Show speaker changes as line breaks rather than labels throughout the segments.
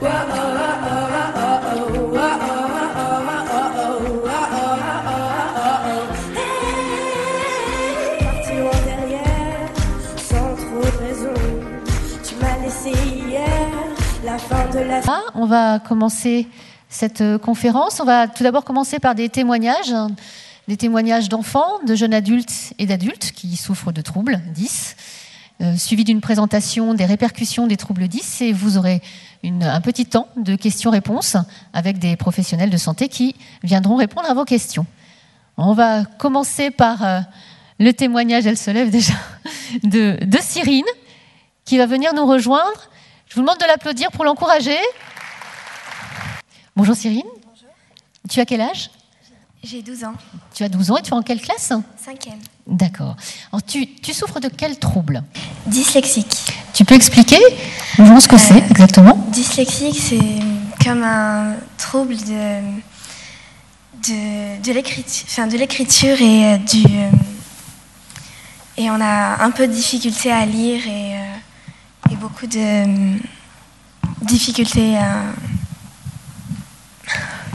Parti loin derrière, sans trop de raison. Tu m'as laissé hier, la fin de la...
On va commencer cette conférence. On va tout d'abord commencer par des témoignages d'enfants, de jeunes adultes et d'adultes qui souffrent de troubles 10, suivi d'une présentation des répercussions des troubles 10, et vous aurez un petit temps de questions-réponses avec des professionnels de santé qui viendront répondre à vos questions. On va commencer par le témoignage, elle se lève déjà, de Cyrine, qui va venir nous rejoindre. Je vous demande de l'applaudir pour l'encourager. Bonjour Cyrine.
Bonjour.
Tu as quel âge ?
J'ai 12 ans.
Tu as 12 ans et tu es en quelle classe ?
5e.
D'accord. Alors tu souffres de quel trouble ?
Dyslexique.
Tu peux expliquer ce que c'est exactement ?
Dyslexique, c'est comme un trouble de l'écriture et on a un peu de difficulté à lire et beaucoup de difficultés à...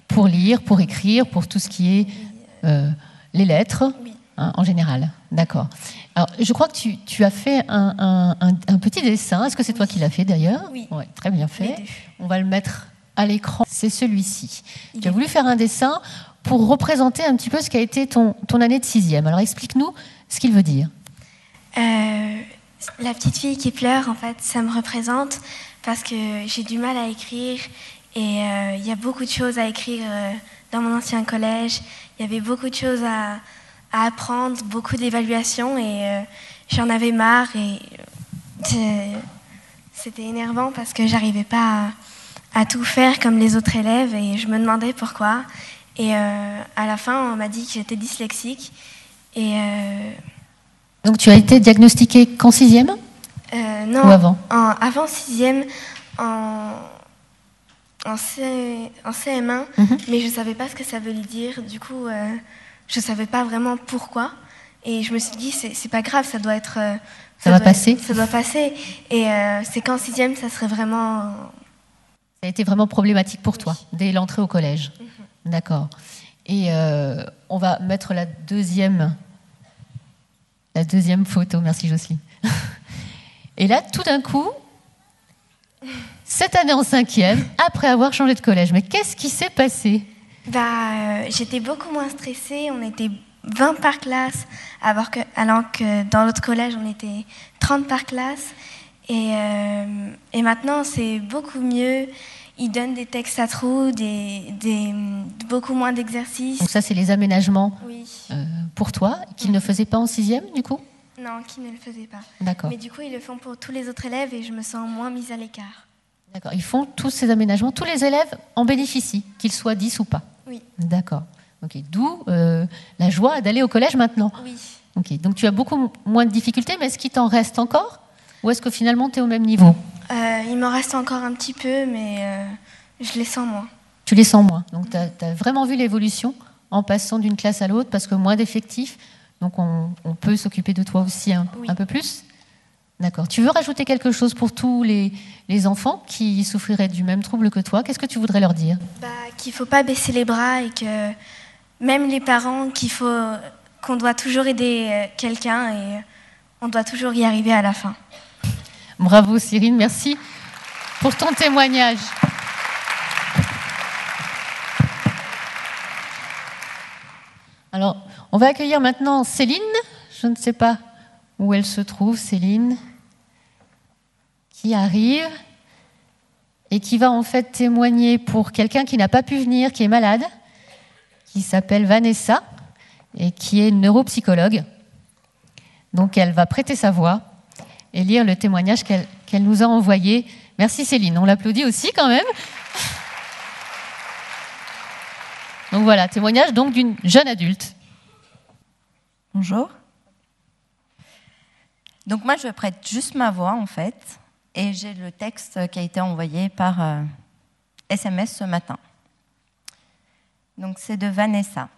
Pour lire, pour écrire, pour tout ce qui est les lettres,
Oui.
En général. D'accord. Alors, je crois que tu as fait un petit dessin. Est-ce que c'est toi qui l'as fait d'ailleurs ?
Oui.
Ouais, très bien fait.
Les deux.
On va le mettre à l'écran. C'est celui-ci. Tu as voulu faire un dessin pour représenter un petit peu ce qu'a été ton année de 6e. Alors, explique-nous ce qu'il veut dire.
La petite fille qui pleure, en fait, ça me représente parce que j'ai du mal à écrire et il y a beaucoup de choses à écrire dans mon ancien collège. Il y avait beaucoup de choses à apprendre, beaucoup d'évaluations et j'en avais marre et c'était énervant parce que j'arrivais pas à tout faire comme les autres élèves et je me demandais pourquoi. Et à la fin, on m'a dit que j'étais dyslexique et...
Donc, tu as été diagnostiquée qu'en 6e ?
Non,
ou avant ?
Avant 6e, en CM1, mais je ne savais pas ce que ça voulait dire. Du coup, je ne savais pas vraiment pourquoi. Et je me suis dit, c'est pas grave, ça doit être...
Ça va passer ?
Ça doit passer. Et c'est qu'en 6e, ça serait vraiment...
Ça a été vraiment problématique pour toi, dès l'entrée au collège. D'accord. Et on va mettre la deuxième photo. Merci Jocelyne. Et là, tout d'un coup, cette année en 5e, après avoir changé de collège, mais qu'est-ce qui s'est passé ?
J'étais beaucoup moins stressée. On était 20 par classe, alors que dans l'autre collège, on était 30 par classe. Et maintenant, c'est beaucoup mieux. Ils donnent des textes à trous, beaucoup moins d'exercices.
Donc ça, c'est les aménagements
Oui.
pour toi, qu'ils ne faisaient pas en 6e, du coup ?
Non, qui ne le faisaient pas.
D'accord.
Mais du coup, ils le font pour tous les autres élèves et je me sens moins mise à l'écart.
D'accord. Ils font tous ces aménagements. Tous les élèves en bénéficient, qu'ils soient 10 ou pas.
Oui.
D'accord. Ok. D'où la joie d'aller au collège maintenant.
Oui.
Ok. Donc tu as beaucoup moins de difficultés, mais est-ce qu'il t'en reste encore ? Ou est-ce que finalement tu es au même niveau ?
Il m'en reste encore un petit peu, mais je les sens moins.
Tu les sens moins. Donc tu as vraiment vu l'évolution en passant d'une classe à l'autre, parce que moins d'effectifs, donc on peut s'occuper de toi aussi un peu plus ? D'accord. Tu veux rajouter quelque chose pour tous les enfants qui souffriraient du même trouble que toi ? Qu'est-ce que tu voudrais leur dire ?
Qu'il ne faut pas baisser les bras et que même les parents, qu'on doit toujours aider quelqu'un et on doit toujours y arriver à la fin.
Bravo Cyrine, merci pour ton témoignage. Alors, on va accueillir maintenant Céline. Je ne sais pas où elle se trouve, Céline, qui arrive et qui va en fait témoigner pour quelqu'un qui n'a pas pu venir, qui est malade, qui s'appelle Vanessa et qui est neuropsychologue. Donc, elle va prêter sa voix et lire le témoignage qu'elle nous a envoyé. Merci Céline, on l'applaudit aussi quand même. Donc voilà, témoignage donc d'une jeune adulte.
Bonjour. Donc moi je prête juste ma voix en fait, et j'ai le texte qui a été envoyé par SMS ce matin. Donc c'est de Vanessa.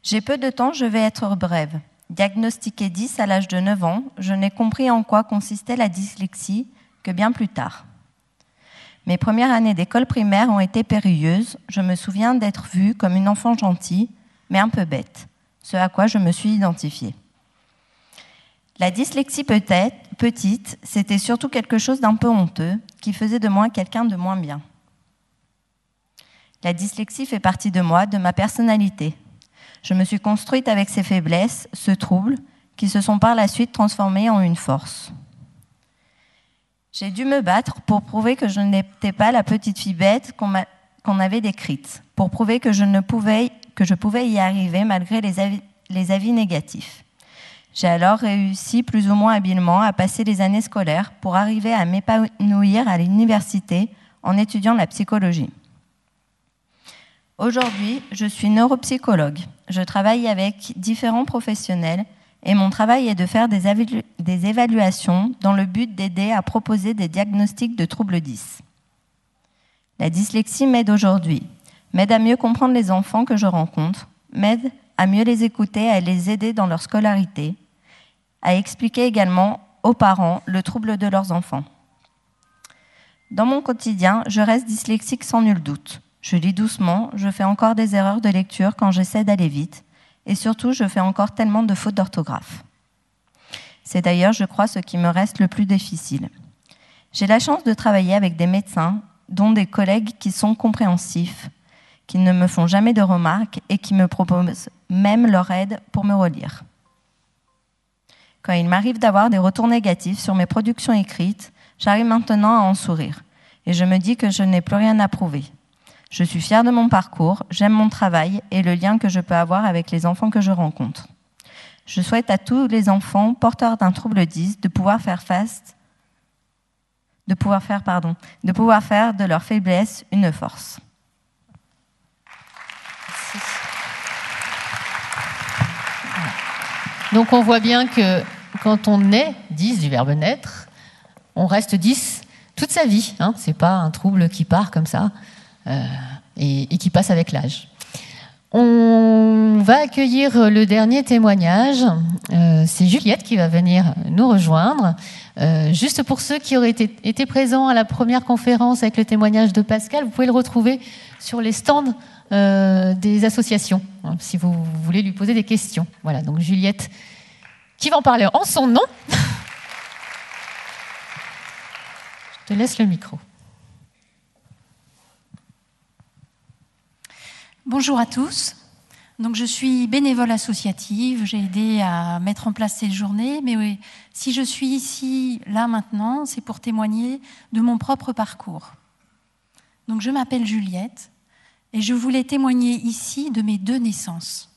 J'ai peu de temps, je vais être brève. Diagnostiquée 10 à l'âge de 9 ans, je n'ai compris en quoi consistait la dyslexie que bien plus tard. Mes premières années d'école primaire ont été périlleuses. Je me souviens d'être vue comme une enfant gentille, mais un peu bête, ce à quoi je me suis identifiée. La dyslexie petite, c'était surtout quelque chose d'un peu honteux, qui faisait de moi quelqu'un de moins bien. La dyslexie fait partie de moi, de ma personnalité. Je me suis construite avec ces faiblesses, ce trouble, qui se sont par la suite transformés en une force. J'ai dû me battre pour prouver que je n'étais pas la petite fille bête qu'on avait décrite, pour prouver que je pouvais y arriver malgré les avis négatifs. J'ai alors réussi plus ou moins habilement à passer les années scolaires pour arriver à m'épanouir à l'université en étudiant la psychologie. Aujourd'hui, je suis neuropsychologue. Je travaille avec différents professionnels et mon travail est de faire des évaluations dans le but d'aider à proposer des diagnostics de troubles 10. La dyslexie m'aide aujourd'hui, m'aide à mieux comprendre les enfants que je rencontre, m'aide à mieux les écouter, à les aider dans leur scolarité, à expliquer également aux parents le trouble de leurs enfants. Dans mon quotidien, je reste dyslexique sans nul doute. Je lis doucement, je fais encore des erreurs de lecture quand j'essaie d'aller vite, et surtout, je fais encore tellement de fautes d'orthographe. C'est d'ailleurs, je crois, ce qui me reste le plus difficile. J'ai la chance de travailler avec des médecins, dont des collègues qui sont compréhensifs, qui ne me font jamais de remarques et qui me proposent même leur aide pour me relire. Quand il m'arrive d'avoir des retours négatifs sur mes productions écrites, j'arrive maintenant à en sourire, et je me dis que je n'ai plus rien à prouver. Je suis fière de mon parcours, j'aime mon travail et le lien que je peux avoir avec les enfants que je rencontre. Je souhaite à tous les enfants porteurs d'un trouble 10 de pouvoir faire de leur faiblesse une force.
Donc on voit bien que quand on est 10 du verbe naître, on reste 10 toute sa vie. C'est pas un trouble qui part comme ça. Et qui passe avec l'âge. On va accueillir le dernier témoignage. C'est Juliette qui va venir nous rejoindre. Juste pour ceux qui auraient été présents à la première conférence avec le témoignage de Pascal, vous pouvez le retrouver sur les stands des associations, si vous voulez lui poser des questions. Voilà, donc Juliette qui va en parler en son nom. Je te laisse le micro.
Bonjour à tous. Donc, je suis bénévole associative. J'ai aidé à mettre en place cette journée. Mais oui, si je suis ici, là, maintenant, c'est pour témoigner de mon propre parcours. Donc, je m'appelle Juliette et je voulais témoigner ici de mes 2 naissances.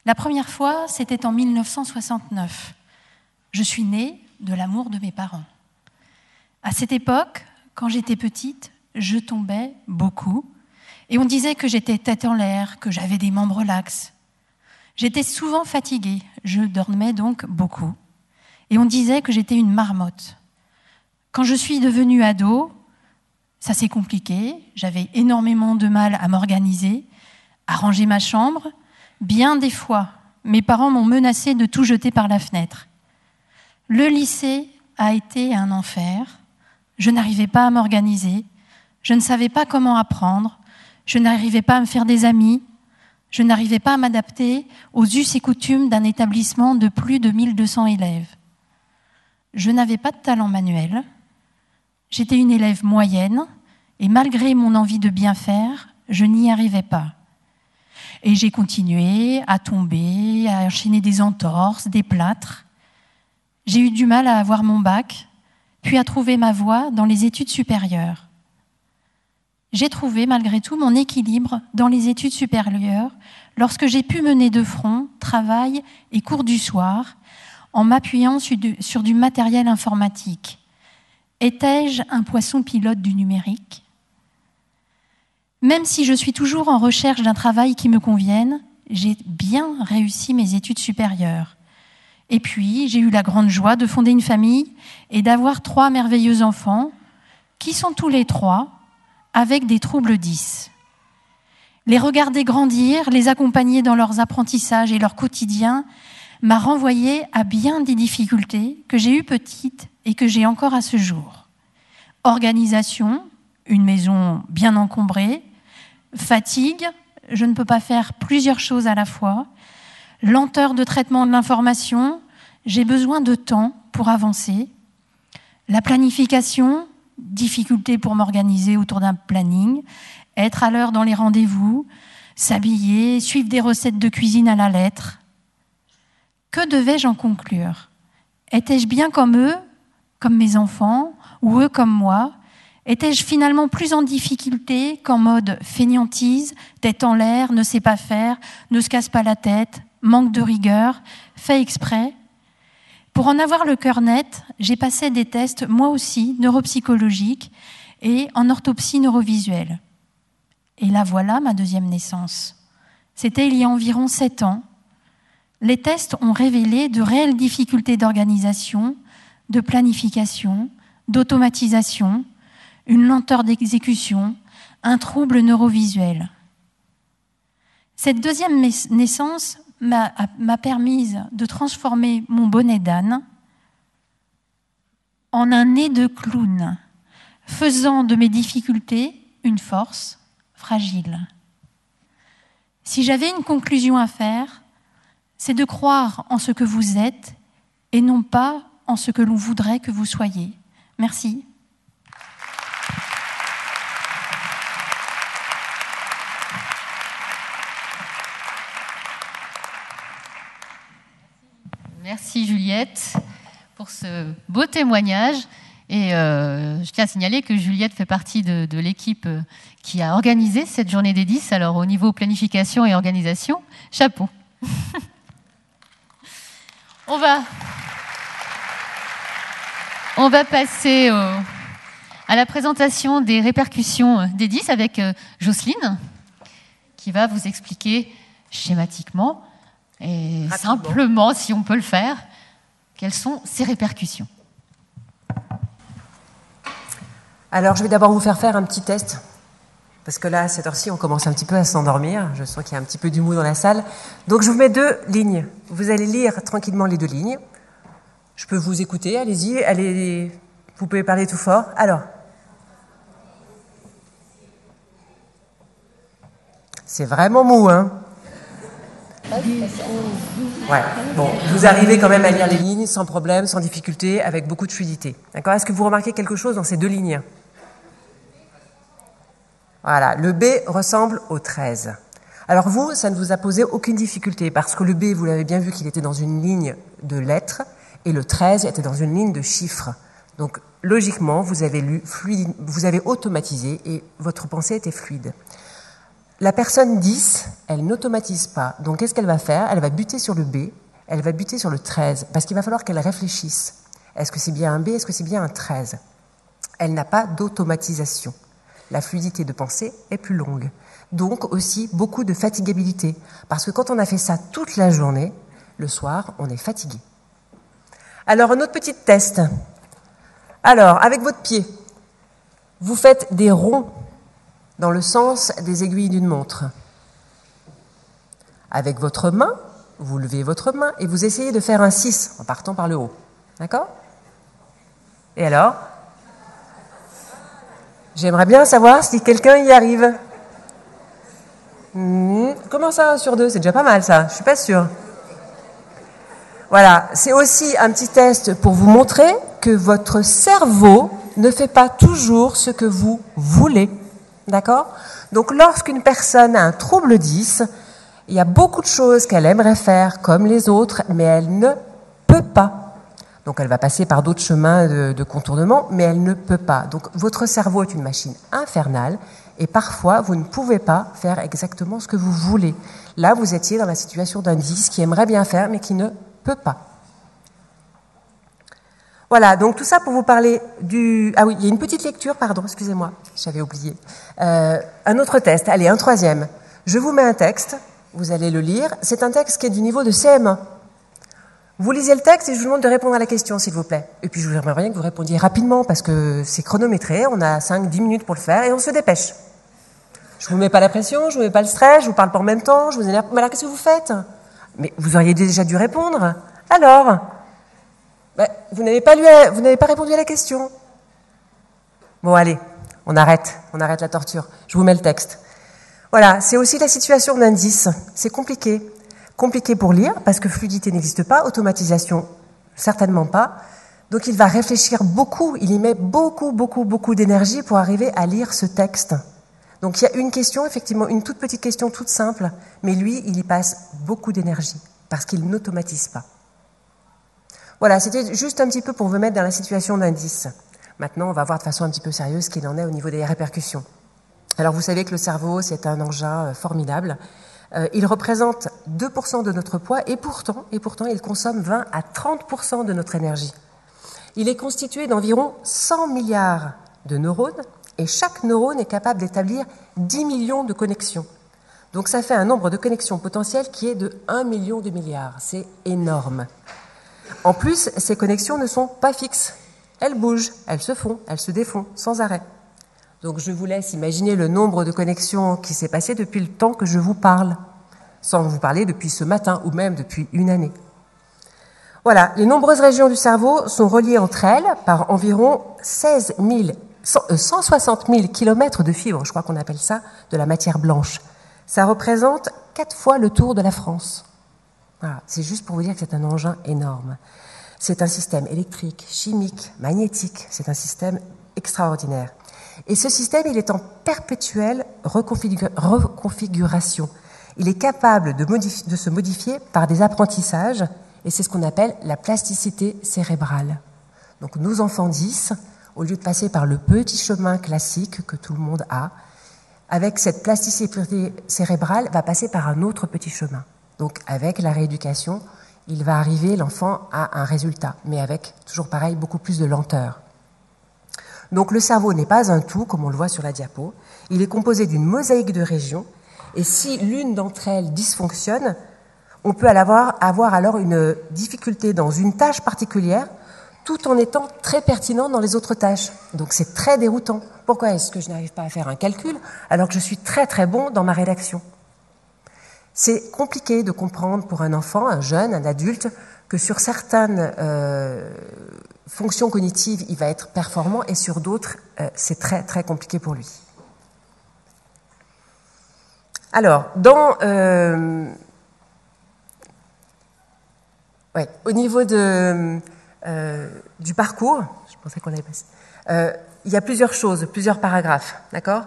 La première fois, c'était en 1969. Je suis née de l'amour de mes parents. À cette époque, quand j'étais petite, je tombais beaucoup. Et on disait que j'étais tête en l'air, que j'avais des membres laxes. J'étais souvent fatiguée, je dormais donc beaucoup. Et on disait que j'étais une marmotte. Quand je suis devenue ado, ça s'est compliqué. J'avais énormément de mal à m'organiser, à ranger ma chambre. Bien des fois, mes parents m'ont menacée de tout jeter par la fenêtre. Le lycée a été un enfer. Je n'arrivais pas à m'organiser. Je ne savais pas comment apprendre. Je n'arrivais pas à me faire des amis, je n'arrivais pas à m'adapter aux us et coutumes d'un établissement de plus de 1200 élèves. Je n'avais pas de talent manuel, j'étais une élève moyenne et malgré mon envie de bien faire, je n'y arrivais pas. Et j'ai continué à tomber, à enchaîner des entorses, des plâtres. J'ai eu du mal à avoir mon bac, puis à trouver ma voie dans les études supérieures. J'ai trouvé malgré tout mon équilibre dans les études supérieures lorsque j'ai pu mener de front travail et cours du soir en m'appuyant sur du matériel informatique. Étais-je un poisson pilote du numérique ? Même si je suis toujours en recherche d'un travail qui me convienne, j'ai bien réussi mes études supérieures. Et puis, j'ai eu la grande joie de fonder une famille et d'avoir 3 merveilleux enfants qui sont tous les 3 avec des troubles 10. Les regarder grandir, les accompagner dans leurs apprentissages et leur quotidien m'a renvoyé à bien des difficultés que j'ai eues petites et que j'ai encore à ce jour. Organisation, une maison bien encombrée, fatigue, je ne peux pas faire plusieurs choses à la fois, lenteur de traitement de l'information, j'ai besoin de temps pour avancer, la planification, difficulté pour m'organiser autour d'un planning, être à l'heure dans les rendez-vous, s'habiller, suivre des recettes de cuisine à la lettre. Que devais-je en conclure? Étais-je bien comme eux, comme mes enfants, ou eux comme moi? Étais-je finalement plus en difficulté qu'en mode fainéantise, tête en l'air, ne sait pas faire, ne se casse pas la tête, manque de rigueur, fait exprès? Pour en avoir le cœur net, j'ai passé des tests, moi aussi, neuropsychologiques et en orthopsie neurovisuelle. Et là, voilà ma deuxième naissance. C'était il y a environ 7 ans. Les tests ont révélé de réelles difficultés d'organisation, de planification, d'automatisation, une lenteur d'exécution, un trouble neurovisuel. Cette deuxième naissance m'a permise de transformer mon bonnet d'âne en un nez de clown, faisant de mes difficultés une force fragile. Si j'avais une conclusion à faire, c'est de croire en ce que vous êtes et non pas en ce que l'on voudrait que vous soyez. Merci.
Merci Juliette pour ce beau témoignage. Et je tiens à signaler que Juliette fait partie de l'équipe qui a organisé cette journée des 10. Alors au niveau planification et organisation, chapeau. On va passer à la présentation des répercussions des 10 avec Jocelyne, qui va vous expliquer schématiquement et simplement, si on peut le faire, quelles sont ces répercussions.
Alors, je vais d'abord vous faire un petit test, parce que là, à cette heure-ci, on commence un petit peu à s'endormir. Je sens qu'il y a un petit peu du mou dans la salle. Donc, je vous mets 2 lignes. Vous allez lire tranquillement les 2 lignes. Je peux vous écouter, allez, vous pouvez parler tout fort. Alors, c'est vraiment mou, hein? Ouais, bon, vous arrivez quand même à lire les lignes sans problème, sans difficulté, avec beaucoup de fluidité. D'accord? Est-ce que vous remarquez quelque chose dans ces 2 lignes? Voilà, le B ressemble au 13. Alors vous, ça ne vous a posé aucune difficulté, parce que le B, vous l'avez bien vu qu'il était dans une ligne de lettres, et le 13 était dans une ligne de chiffres. Donc, logiquement, vous avez lu fluide, vous avez automatisé, et votre pensée était fluide. La personne 10, elle n'automatise pas. Donc, qu'est-ce qu'elle va faire? Elle va buter sur le B, elle va buter sur le 13, parce qu'il va falloir qu'elle réfléchisse. Est-ce que c'est bien un B? Est-ce que c'est bien un 13? Elle n'a pas d'automatisation. La fluidité de pensée est plus longue. Donc, aussi, beaucoup de fatigabilité. Parce que quand on a fait ça toute la journée, le soir, on est fatigué. Alors, un autre petit test. Alors, avec votre pied, vous faites des ronds dans le sens des aiguilles d'une montre. Avec votre main, vous levez votre main et vous essayez de faire un 6 en partant par le haut. D'accord? Et alors? J'aimerais bien savoir si quelqu'un y arrive. Comment ça, 1 sur 2? C'est déjà pas mal, ça. Je suis pas sûre. Voilà. C'est aussi un petit test pour vous montrer que votre cerveau ne fait pas toujours ce que vous voulez. D'accord? Donc, lorsqu'une personne a un trouble 10, il y a beaucoup de choses qu'elle aimerait faire comme les autres, mais elle ne peut pas. Donc, elle va passer par d'autres chemins de contournement, mais elle ne peut pas. Donc, votre cerveau est une machine infernale, et parfois, vous ne pouvez pas faire exactement ce que vous voulez. Là, vous étiez dans la situation d'un 10 qui aimerait bien faire, mais qui ne peut pas. Voilà, donc tout ça pour vous parler du... Ah oui, il y a une petite lecture, pardon, excusez-moi, j'avais oublié. Un autre test, allez, un 3e. Je vous mets un texte, vous allez le lire. C'est un texte qui est du niveau de CM1. Vous lisez le texte et je vous demande de répondre à la question, s'il vous plaît. Et puis je voudrais bien que vous répondiez rapidement, parce que c'est chronométré, on a 5-10 minutes pour le faire, et on se dépêche. Je vous mets pas la pression, je vous mets pas le stress, je vous parle pas en même temps, je vous énerve. Mais alors, qu'est-ce que vous faites? Mais vous auriez déjà dû répondre. Alors vous n'avez pas répondu à la question. Bon, allez, On arrête la torture. Je vous mets le texte. Voilà, c'est aussi la situation d'un 10. C'est compliqué. Compliqué pour lire, parce que fluidité n'existe pas, automatisation certainement pas. Donc il va réfléchir beaucoup, il y met beaucoup d'énergie pour arriver à lire ce texte. Donc il y a une question, effectivement, une toute petite question toute simple, mais lui, il y passe beaucoup d'énergie, parce qu'il n'automatise pas. Voilà, c'était juste un petit peu pour vous mettre dans la situation d'un 10. Maintenant, on va voir de façon un petit peu sérieuse ce qu'il en est au niveau des répercussions. Alors vous savez que le cerveau, c'est un engin formidable. Il représente 2% de notre poids et pourtant, il consomme 20 à 30% de notre énergie. Il est constitué d'environ 100 milliards de neurones et chaque neurone est capable d'établir 10 millions de connexions. Donc ça fait un nombre de connexions potentielles qui est de 1 million de milliards. C'est énorme. En plus, ces connexions ne sont pas fixes. Elles bougent, elles se font, elles se défont sans arrêt. Donc je vous laisse imaginer le nombre de connexions qui s'est passé depuis le temps que je vous parle, sans vous parler depuis ce matin ou même depuis une année. Voilà, les nombreuses régions du cerveau sont reliées entre elles par environ 160 000 kilomètres de fibres, je crois qu'on appelle ça, de la matière blanche. Ça représente 4 fois le tour de la France. Voilà, c'est juste pour vous dire que c'est un engin énorme. C'est un système électrique, chimique, magnétique, c'est un système extraordinaire. Et ce système, il est en perpétuelle reconfiguration. Il est capable de se modifier par des apprentissages, et c'est ce qu'on appelle la plasticité cérébrale. Donc nos enfants 10, au lieu de passer par le petit chemin classique que tout le monde a, avec cette plasticité cérébrale, va passer par un autre petit chemin. Donc avec la rééducation, il va arriver, l'enfant, à un résultat, mais avec, toujours pareil, beaucoup plus de lenteur. Donc le cerveau n'est pas un tout, comme on le voit sur la diapo. Il est composé d'une mosaïque de régions, et si l'une d'entre elles dysfonctionne, on peut avoir alors une difficulté dans une tâche particulière, tout en étant très pertinent dans les autres tâches. Donc c'est très déroutant. Pourquoi est-ce que je n'arrive pas à faire un calcul alors que je suis très très bon dans ma rédaction ? C'est compliqué de comprendre pour un enfant, un jeune, un adulte, que sur certaines fonctions cognitives, il va être performant et sur d'autres, c'est très très compliqué pour lui. Alors, au niveau du parcours, je pensais qu'on avait passé, il y a plusieurs choses, plusieurs paragraphes, d'accord ?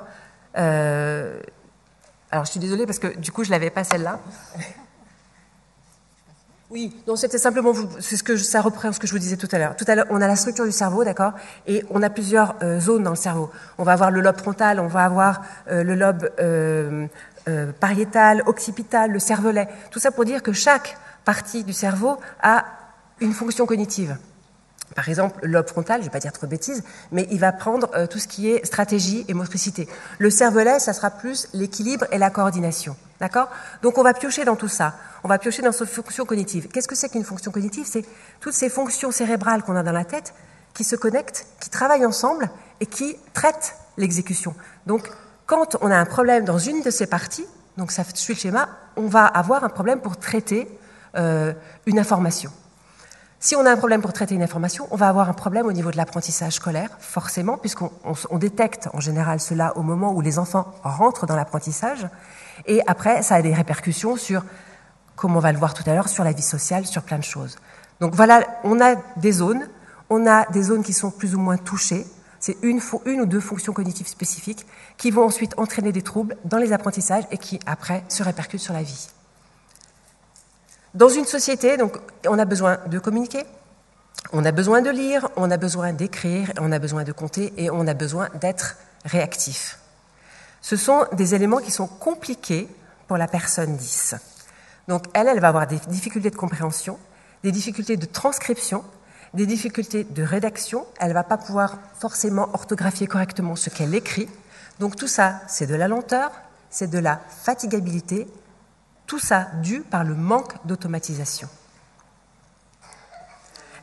Alors, je suis désolée parce que du coup, je l'avais pas celle-là. Oui, non, c'était simplement, ça reprend ce que je vous disais tout à l'heure. Tout à l'heure, on a la structure du cerveau, d'accord, et on a plusieurs zones dans le cerveau. On va avoir le lobe frontal, on va avoir le lobe pariétal, occipital, le cervelet. Tout ça pour dire que chaque partie du cerveau a une fonction cognitive. Par exemple, le lobe frontal, je ne vais pas dire trop de bêtises, mais il va prendre tout ce qui est stratégie et motricité. Le cervelet, ça sera plus l'équilibre et la coordination. D'accord ? Donc on va piocher dans tout ça. On va piocher dans cette fonction cognitive. Qu'est-ce que c'est qu'une fonction cognitive ? C'est toutes ces fonctions cérébrales qu'on a dans la tête qui se connectent, qui travaillent ensemble et qui traitent l'exécution. Donc quand on a un problème dans une de ces parties, donc ça suit le schéma, on va avoir un problème pour traiter une information. Si on a un problème pour traiter une information, on va avoir un problème au niveau de l'apprentissage scolaire, forcément, puisqu'on détecte en général cela au moment où les enfants rentrent dans l'apprentissage. Et après, ça a des répercussions sur, comme on va le voir tout à l'heure, sur la vie sociale, sur plein de choses. Donc voilà, on a des zones qui sont plus ou moins touchées. C'est une ou deux fonctions cognitives spécifiques qui vont ensuite entraîner des troubles dans les apprentissages et qui, après, se répercutent sur la vie. Dans une société, donc, on a besoin de communiquer, on a besoin de lire, on a besoin d'écrire, on a besoin de compter et on a besoin d'être réactif. Ce sont des éléments qui sont compliqués pour la personne 10. Donc, elle va avoir des difficultés de compréhension, des difficultés de transcription, des difficultés de rédaction. Elle ne va pas pouvoir forcément orthographier correctement ce qu'elle écrit. Donc, tout ça, c'est de la lenteur, c'est de la fatigabilité. Tout ça dû par le manque d'automatisation.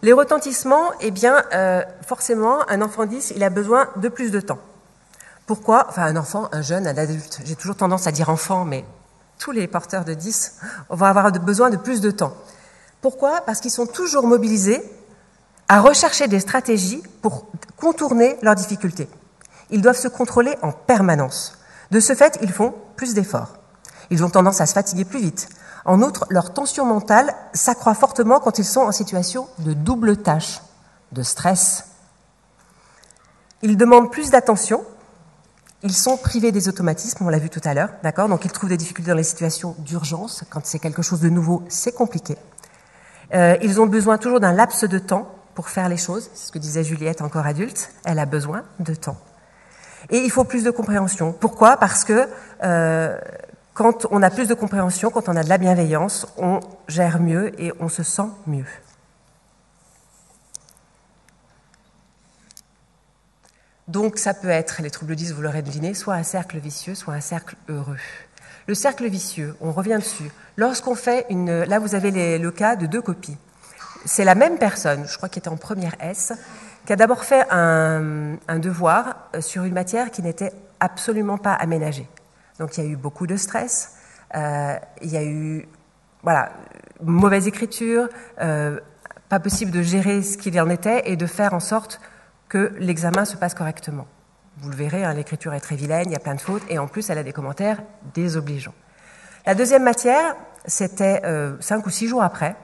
Les retentissements, eh bien, forcément, un enfant 10, il a besoin de plus de temps. Pourquoi ? Enfin, un enfant, un jeune, un adulte. J'ai toujours tendance à dire enfant, mais tous les porteurs de 10 vont avoir besoin de plus de temps. Pourquoi ? Parce qu'ils sont toujours mobilisés à rechercher des stratégies pour contourner leurs difficultés. Ils doivent se contrôler en permanence. De ce fait, ils font plus d'efforts. Ils ont tendance à se fatiguer plus vite. En outre, leur tension mentale s'accroît fortement quand ils sont en situation de double tâche, de stress. Ils demandent plus d'attention. Ils sont privés des automatismes, on l'a vu tout à l'heure, d'accord ? Donc ils trouvent des difficultés dans les situations d'urgence. Quand c'est quelque chose de nouveau, c'est compliqué. Ils ont besoin toujours d'un laps de temps pour faire les choses. C'est ce que disait Juliette, encore adulte. Elle a besoin de temps. Et il faut plus de compréhension. Pourquoi ? Parce que quand on a plus de compréhension, quand on a de la bienveillance, on gère mieux et on se sent mieux. Donc ça peut être, les troubles 10, vous l'aurez deviné, soit un cercle vicieux, soit un cercle heureux. Le cercle vicieux, on revient dessus. Lorsqu'on fait une... Là, vous avez le cas de 2 copies. C'est la même personne, je crois qu'elle était en première S, qui a d'abord fait un devoir sur une matière qui n'était absolument pas aménagée. Donc il y a eu beaucoup de stress, il y a eu mauvaise écriture, pas possible de gérer ce qu'il en était et de faire en sorte que l'examen se passe correctement. Vous le verrez, hein, l'écriture est très vilaine, il y a plein de fautes, et en plus elle a des commentaires désobligeants. La deuxième matière, c'était 5 ou 6 jours après,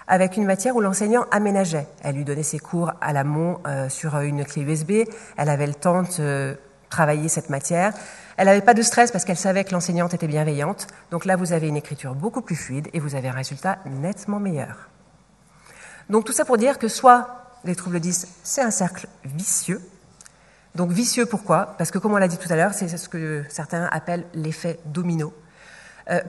avec une matière où l'enseignant aménageait. Elle lui donnait ses cours à l'amont sur une clé USB, elle avait le temps de travailler cette matière. Elle n'avait pas de stress parce qu'elle savait que l'enseignante était bienveillante. Donc là, vous avez une écriture beaucoup plus fluide et vous avez un résultat nettement meilleur. Donc tout ça pour dire que soit les troubles 10, c'est un cercle vicieux. Donc vicieux, pourquoi ? Parce que comme on l'a dit tout à l'heure, c'est ce que certains appellent l'effet domino.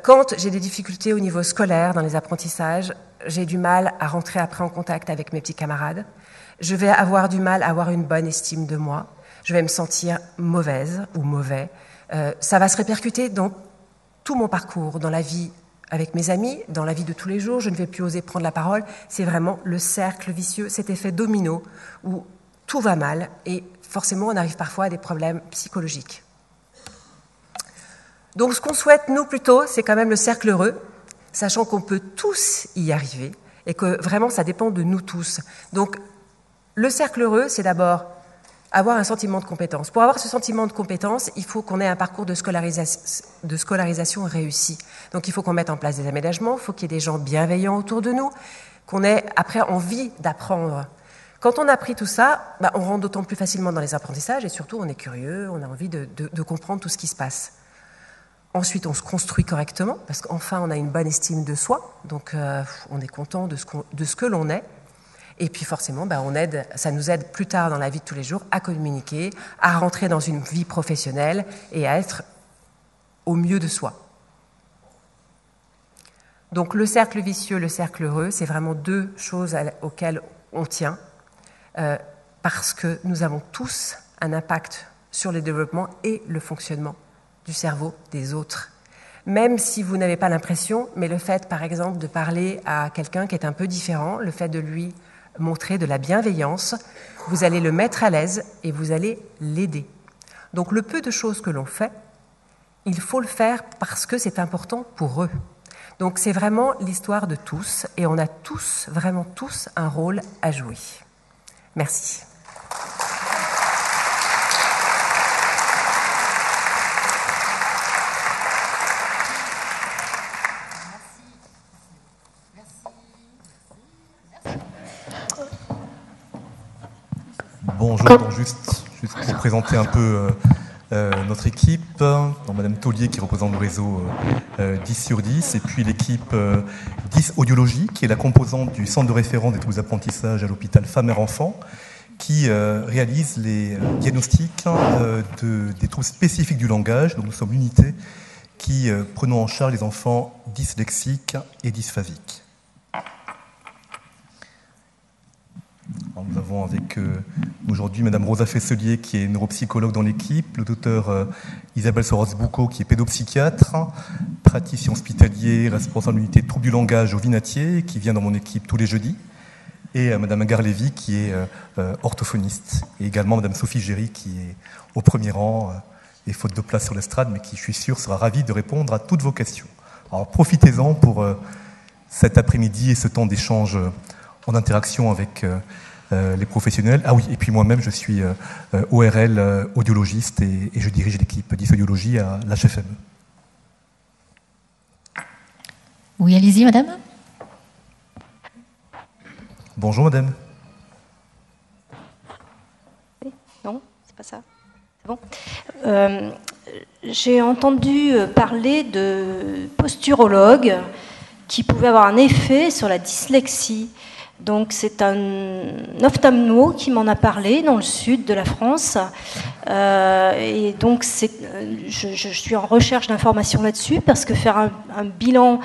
Quand j'ai des difficultés au niveau scolaire, dans les apprentissages, j'ai du mal à rentrer après en contact avec mes petits camarades. Je vais avoir du mal à avoir une bonne estime de moi. Je vais me sentir mauvaise ou mauvais. Ça va se répercuter dans tout mon parcours, dans la vie avec mes amis, dans la vie de tous les jours. Je ne vais plus oser prendre la parole. C'est vraiment le cercle vicieux, cet effet domino où tout va mal et forcément on arrive parfois à des problèmes psychologiques. Donc ce qu'on souhaite, nous, plutôt, c'est quand même le cercle heureux, sachant qu'on peut tous y arriver et que vraiment ça dépend de nous tous. Donc le cercle heureux, c'est d'abord avoir un sentiment de compétence. Pour avoir ce sentiment de compétence, il faut qu'on ait un parcours de scolarisation réussi. Donc il faut qu'on mette en place des aménagements, il faut qu'il y ait des gens bienveillants autour de nous, qu'on ait après envie d'apprendre. Quand on a appris tout ça, on rentre d'autant plus facilement dans les apprentissages et surtout on est curieux, on a envie de comprendre tout ce qui se passe. Ensuite, on se construit correctement parce qu'enfin on a une bonne estime de soi, donc on est content de ce que l'on est. Et puis forcément, ça nous aide plus tard dans la vie de tous les jours à communiquer, à rentrer dans une vie professionnelle et à être au mieux de soi. Donc le cercle vicieux, le cercle heureux, c'est vraiment 2 choses auxquelles on tient parce que nous avons tous un impact sur le développement et le fonctionnement du cerveau des autres. Même si vous n'avez pas l'impression, mais le fait, par exemple, de parler à quelqu'un qui est un peu différent, le fait de lui montrer de la bienveillance, vous allez le mettre à l'aise et vous allez l'aider. Donc le peu de choses que l'on fait, il faut le faire parce que c'est important pour eux. Donc c'est vraiment l'histoire de tous et on a tous, vraiment tous, un rôle à jouer. Merci.
Bonjour, juste pour présenter un peu notre équipe, donc Madame Taulier qui représente le réseau 10/10 et puis l'équipe 10 Audiologie qui est la composante du centre de référence des troubles d'apprentissage à l'hôpital Femmes-Enfants qui réalise les diagnostics des troubles spécifiques du langage. Donc nous sommes l'unité qui prenons en charge les enfants dyslexiques et dysphasiques. Alors, nous avons avec aujourd'hui Madame Rosa Fesselier qui est neuropsychologue dans l'équipe, le docteur Isabelle Soros-Boucaud qui est pédopsychiatre, praticien hospitalier, responsable de l'unité de troubles du langage au Vinatier qui vient dans mon équipe tous les jeudis, et Madame Agar Lévy qui est orthophoniste, et également Madame Sophie Géry qui est au premier rang et faute de place sur l'estrade, mais qui, je suis sûr, sera ravie de répondre à toutes vos questions. Alors profitez-en pour cet après-midi et ce temps d'échange en interaction avec les professionnels. Ah oui, et puis moi-même, je suis ORL audiologiste et je dirige l'équipe d'audiologie à l'HFME.
Oui, allez-y, madame.
Bonjour, madame.
Non, c'est pas ça. C'est bon. J'ai entendu parler de posturologues qui pouvaient avoir un effet sur la dyslexie. Donc c'est un ophtalmo qui m'en a parlé dans le sud de la France. Et donc je suis en recherche d'informations là-dessus parce que faire un bilan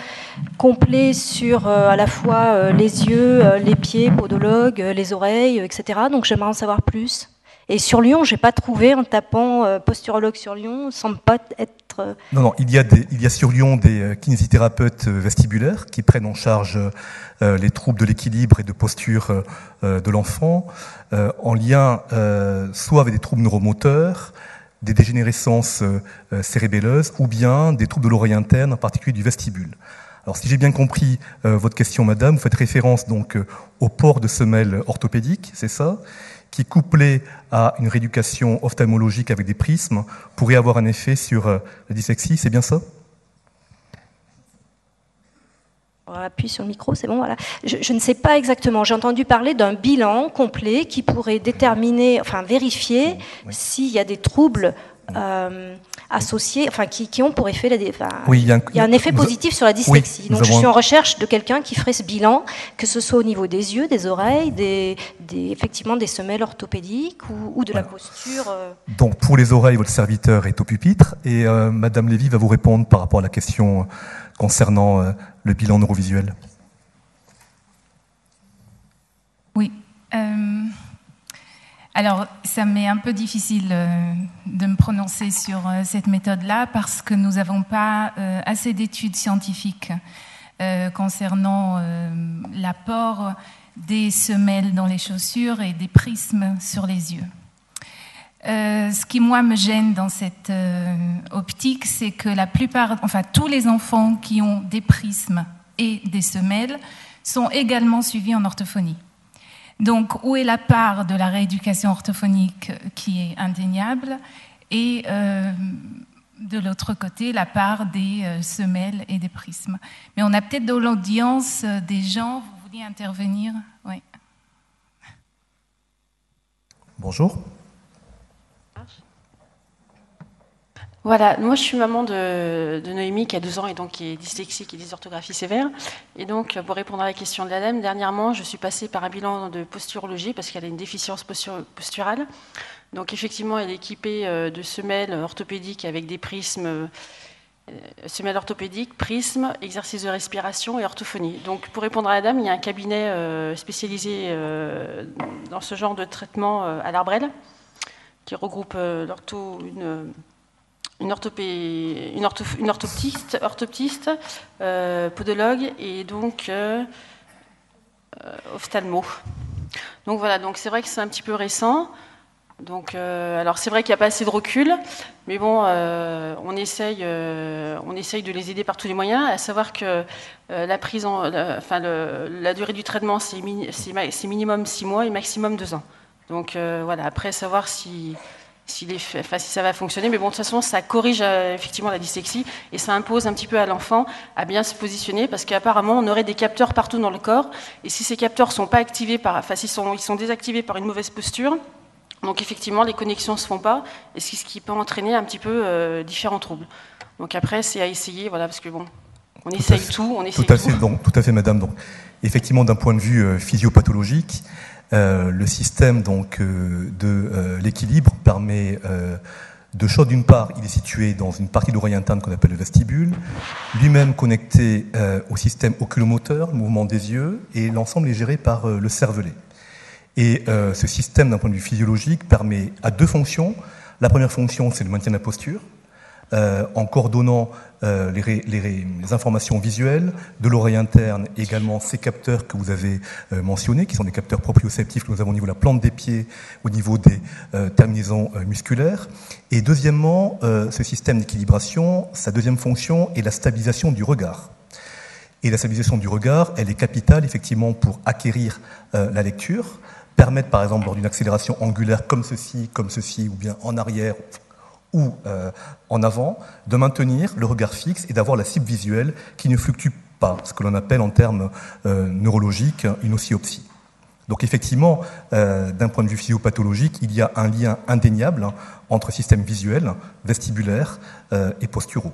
complet sur à la fois les yeux, les pieds, podologue, les oreilles, etc. Donc j'aimerais en savoir plus. Et sur Lyon, je n'ai pas trouvé, en tapant posturologue sur Lyon, ça ne semble pas être...
Non, il y a sur Lyon des kinésithérapeutes vestibulaires qui prennent en charge les troubles de l'équilibre et de posture de l'enfant, en lien soit avec des troubles neuromoteurs, des dégénérescences cérébelleuses, ou bien des troubles de l'oreille interne, en particulier du vestibule. Alors, si j'ai bien compris votre question, madame, vous faites référence donc au port de semelles orthopédiques, c'est ça, qui, couplé à une rééducation ophtalmologique avec des prismes, pourrait avoir un effet sur la dyslexie, c'est bien ça?
On appuie sur le micro, c'est bon, voilà. Je ne sais pas exactement, j'ai entendu parler d'un bilan complet qui pourrait déterminer, enfin vérifier s'il y a des troubles associés, enfin qui ont pour effet il y a un effet positif sur la dyslexie. Donc je suis en recherche de quelqu'un qui ferait ce bilan, que ce soit au niveau des yeux, des oreilles, effectivement des semelles orthopédiques ou de la posture.
Donc pour les oreilles, votre serviteur est au pupitre et Madame Lévy va vous répondre par rapport à la question concernant le bilan neurovisuel.
Oui. Alors, ça m'est un peu difficile de me prononcer sur cette méthode-là parce que nous n'avons pas assez d'études scientifiques concernant l'apport des semelles dans les chaussures et des prismes sur les yeux. Ce qui, moi, me gêne dans cette optique, c'est que tous les enfants qui ont des prismes et des semelles sont également suivis en orthophonie. Donc, où est la part de la rééducation orthophonique qui est indéniable et de l'autre côté, la part des semelles et des prismes. Mais on a peut-être dans l'audience des gens, vous vouliez intervenir? Oui.
Bonjour.
Voilà, moi je suis maman de Noémie qui a 2 ans et donc qui est dyslexique et dysorthographie sévère. Et donc pour répondre à la question de la dame, dernièrement je suis passée par un bilan de posturologie parce qu'elle a une déficience posturale. Donc effectivement elle est équipée de semelles orthopédiques avec des prismes, semelles orthopédiques, prismes, exercices de respiration et orthophonie. Donc pour répondre à la dame, il y a un cabinet spécialisé dans ce genre de traitement à l'Arbrel qui regroupe une orthoptiste, podologue et donc ophtalmo. Donc voilà, donc c'est vrai que c'est un petit peu récent. Donc, alors c'est vrai qu'il n'y a pas assez de recul, mais bon, on essaye de les aider par tous les moyens, à savoir que la durée du traitement c'est minimum 6 mois et maximum 2 ans. Donc voilà, après savoir si ça va fonctionner, mais bon, de toute façon, ça corrige effectivement la dyslexie et ça impose un petit peu à l'enfant à bien se positionner parce qu'apparemment, on aurait des capteurs partout dans le corps et si ces capteurs sont pas activés ils sont désactivés par une mauvaise posture, donc effectivement, les connexions se font pas et c'est ce qui peut entraîner un petit peu différents troubles. Donc après, c'est à essayer, voilà, parce que bon, on essaye tout.
Tout à fait, madame. Donc, effectivement, d'un point de vue physiopathologique, le système donc de l'équilibre permet deux choses. D'une part, il est situé dans une partie de l'oreille interne qu'on appelle le vestibule, lui-même connecté au système oculomoteur, le mouvement des yeux, et l'ensemble est géré par le cervelet. Et ce système, d'un point de vue physiologique, permet à 2 fonctions. La première fonction, c'est le maintien de la posture, en coordonnant les informations visuelles de l'oreille interne, également ces capteurs que vous avez mentionnés, qui sont des capteurs proprioceptifs que nous avons au niveau de la plante des pieds, au niveau des terminaisons musculaires. Et deuxièmement, ce système d'équilibration, sa deuxième fonction est la stabilisation du regard. Et la stabilisation du regard, elle est capitale effectivement pour acquérir la lecture, permettent, par exemple, lors d'une accélération angulaire comme ceci, ou bien en arrière, ou en avant, de maintenir le regard fixe et d'avoir la cible visuelle qui ne fluctue pas, ce que l'on appelle en termes neurologiques une oscillopsie. Donc effectivement, d'un point de vue physiopathologique, il y a un lien indéniable entre systèmes visuels, vestibulaires et posturaux.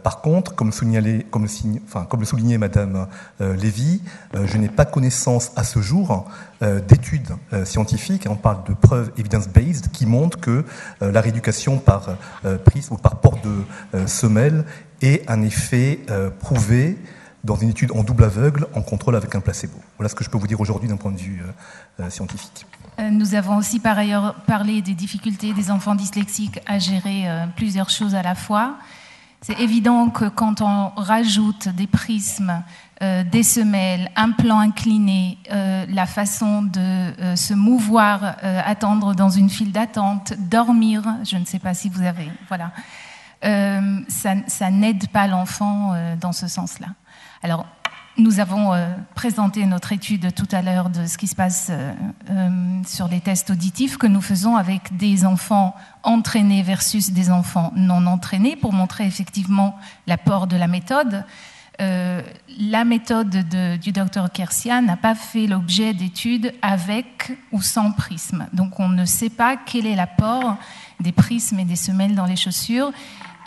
Par contre, comme le soulignait Madame Lévy, je n'ai pas connaissance à ce jour d'études scientifiques, on parle de preuves evidence-based, qui montrent que la rééducation par prisme ou par porte de semelle ait un effet prouvé dans une étude en double aveugle, en contrôle avec un placebo. Voilà ce que je peux vous dire aujourd'hui d'un point de vue scientifique.
Nous avons aussi par ailleurs parlé des difficultés des enfants dyslexiques à gérer plusieurs choses à la fois. C'est évident que quand on rajoute des prismes, des semelles, un plan incliné, la façon de se mouvoir, attendre dans une file d'attente, dormir, je ne sais pas si vous avez... Voilà. Ça n'aide pas l'enfant dans ce sens-là. Alors, nous avons présenté notre étude tout à l'heure de ce qui se passe sur les tests auditifs que nous faisons avec des enfants entraînés versus des enfants non entraînés pour montrer effectivement l'apport de la méthode. La méthode du docteur Kersia n'a pas fait l'objet d'études avec ou sans prisme. Donc on ne sait pas quel est l'apport des prismes et des semelles dans les chaussures.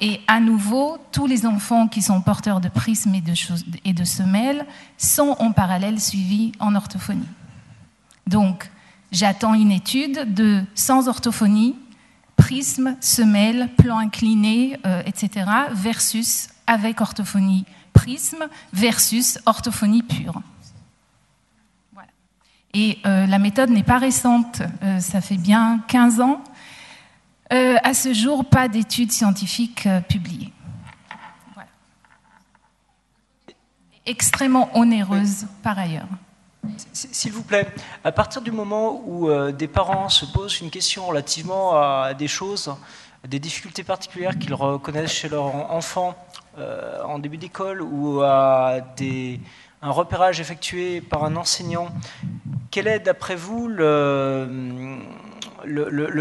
Et à nouveau, tous les enfants qui sont porteurs de prismes et de semelles sont en parallèle suivis en orthophonie. Donc, j'attends une étude de sans orthophonie, prisme, semelle, plan incliné, etc., versus avec orthophonie prisme, versus orthophonie pure. Voilà. Et la méthode n'est pas récente, ça fait bien 15 ans. À ce jour, pas d'études scientifiques publiées. Voilà. Extrêmement onéreuse par ailleurs.
S'il vous plaît, à partir du moment où des parents se posent une question relativement à des choses, des difficultés particulières qu'ils reconnaissent chez leur enfant en début d'école ou à un repérage effectué par un enseignant, quel est d'après vous le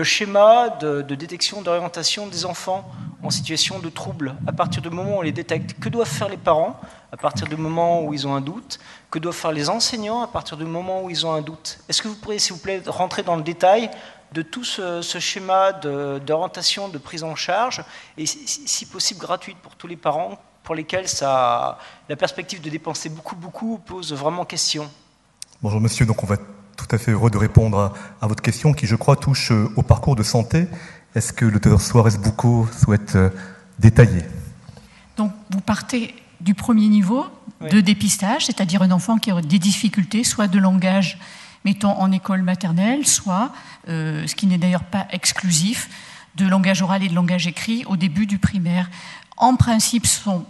schéma de détection d'orientation des enfants en situation de trouble à partir du moment où on les détecte? Que doivent faire les parents à partir du moment où ils ont un doute? Que doivent faire les enseignants à partir du moment où ils ont un doute? Est-ce que vous pourriez, s'il vous plaît, rentrer dans le détail de tout ce schéma d'orientation, de prise en charge, et si possible gratuite pour tous les parents pour lesquels la perspective de dépenser beaucoup pose vraiment question?
Bonjour monsieur, donc on va être tout à fait heureux de répondre à votre question qui, je crois, touche au parcours de santé. Est-ce que le docteur Suarez Bucco souhaite détailler?
Donc, vous partez du premier niveau de dépistage, c'est-à-dire un enfant qui a des difficultés, soit de langage, mettons en école maternelle, soit, ce qui n'est d'ailleurs pas exclusif, de langage oral et de langage écrit au début du primaire. En principe,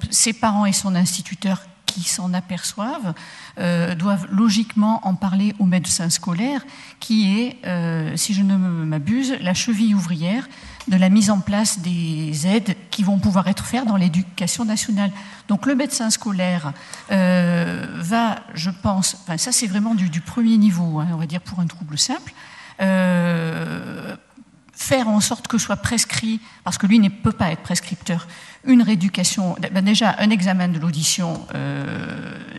ses parents et son instituteur qui s'en aperçoivent doivent logiquement en parler au médecin scolaire, qui est, si je ne m'abuse, la cheville ouvrière de la mise en place des aides qui vont pouvoir être faites dans l'éducation nationale. Donc le médecin scolaire va, je pense, enfin, ça c'est vraiment du premier niveau, hein, on va dire pour un trouble simple, faire en sorte que soit prescrit, parce que lui ne peut pas être prescripteur, une rééducation, déjà un examen de l'audition,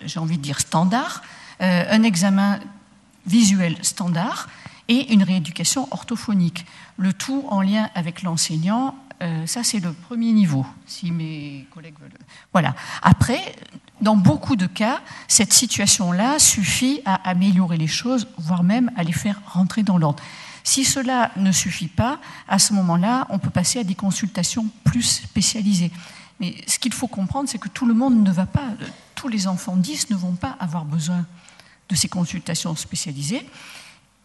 j'ai envie de dire standard, un examen visuel standard et une rééducation orthophonique. Le tout en lien avec l'enseignant, ça c'est le premier niveau, si mes collègues veulent. Voilà. Après, dans beaucoup de cas, cette situation-là suffit à améliorer les choses, voire même à les faire rentrer dans l'ordre. Si cela ne suffit pas, à ce moment-là, on peut passer à des consultations plus spécialisées. Mais ce qu'il faut comprendre, c'est que tout le monde ne va pas, tous les enfants 10 ne vont pas avoir besoin de ces consultations spécialisées.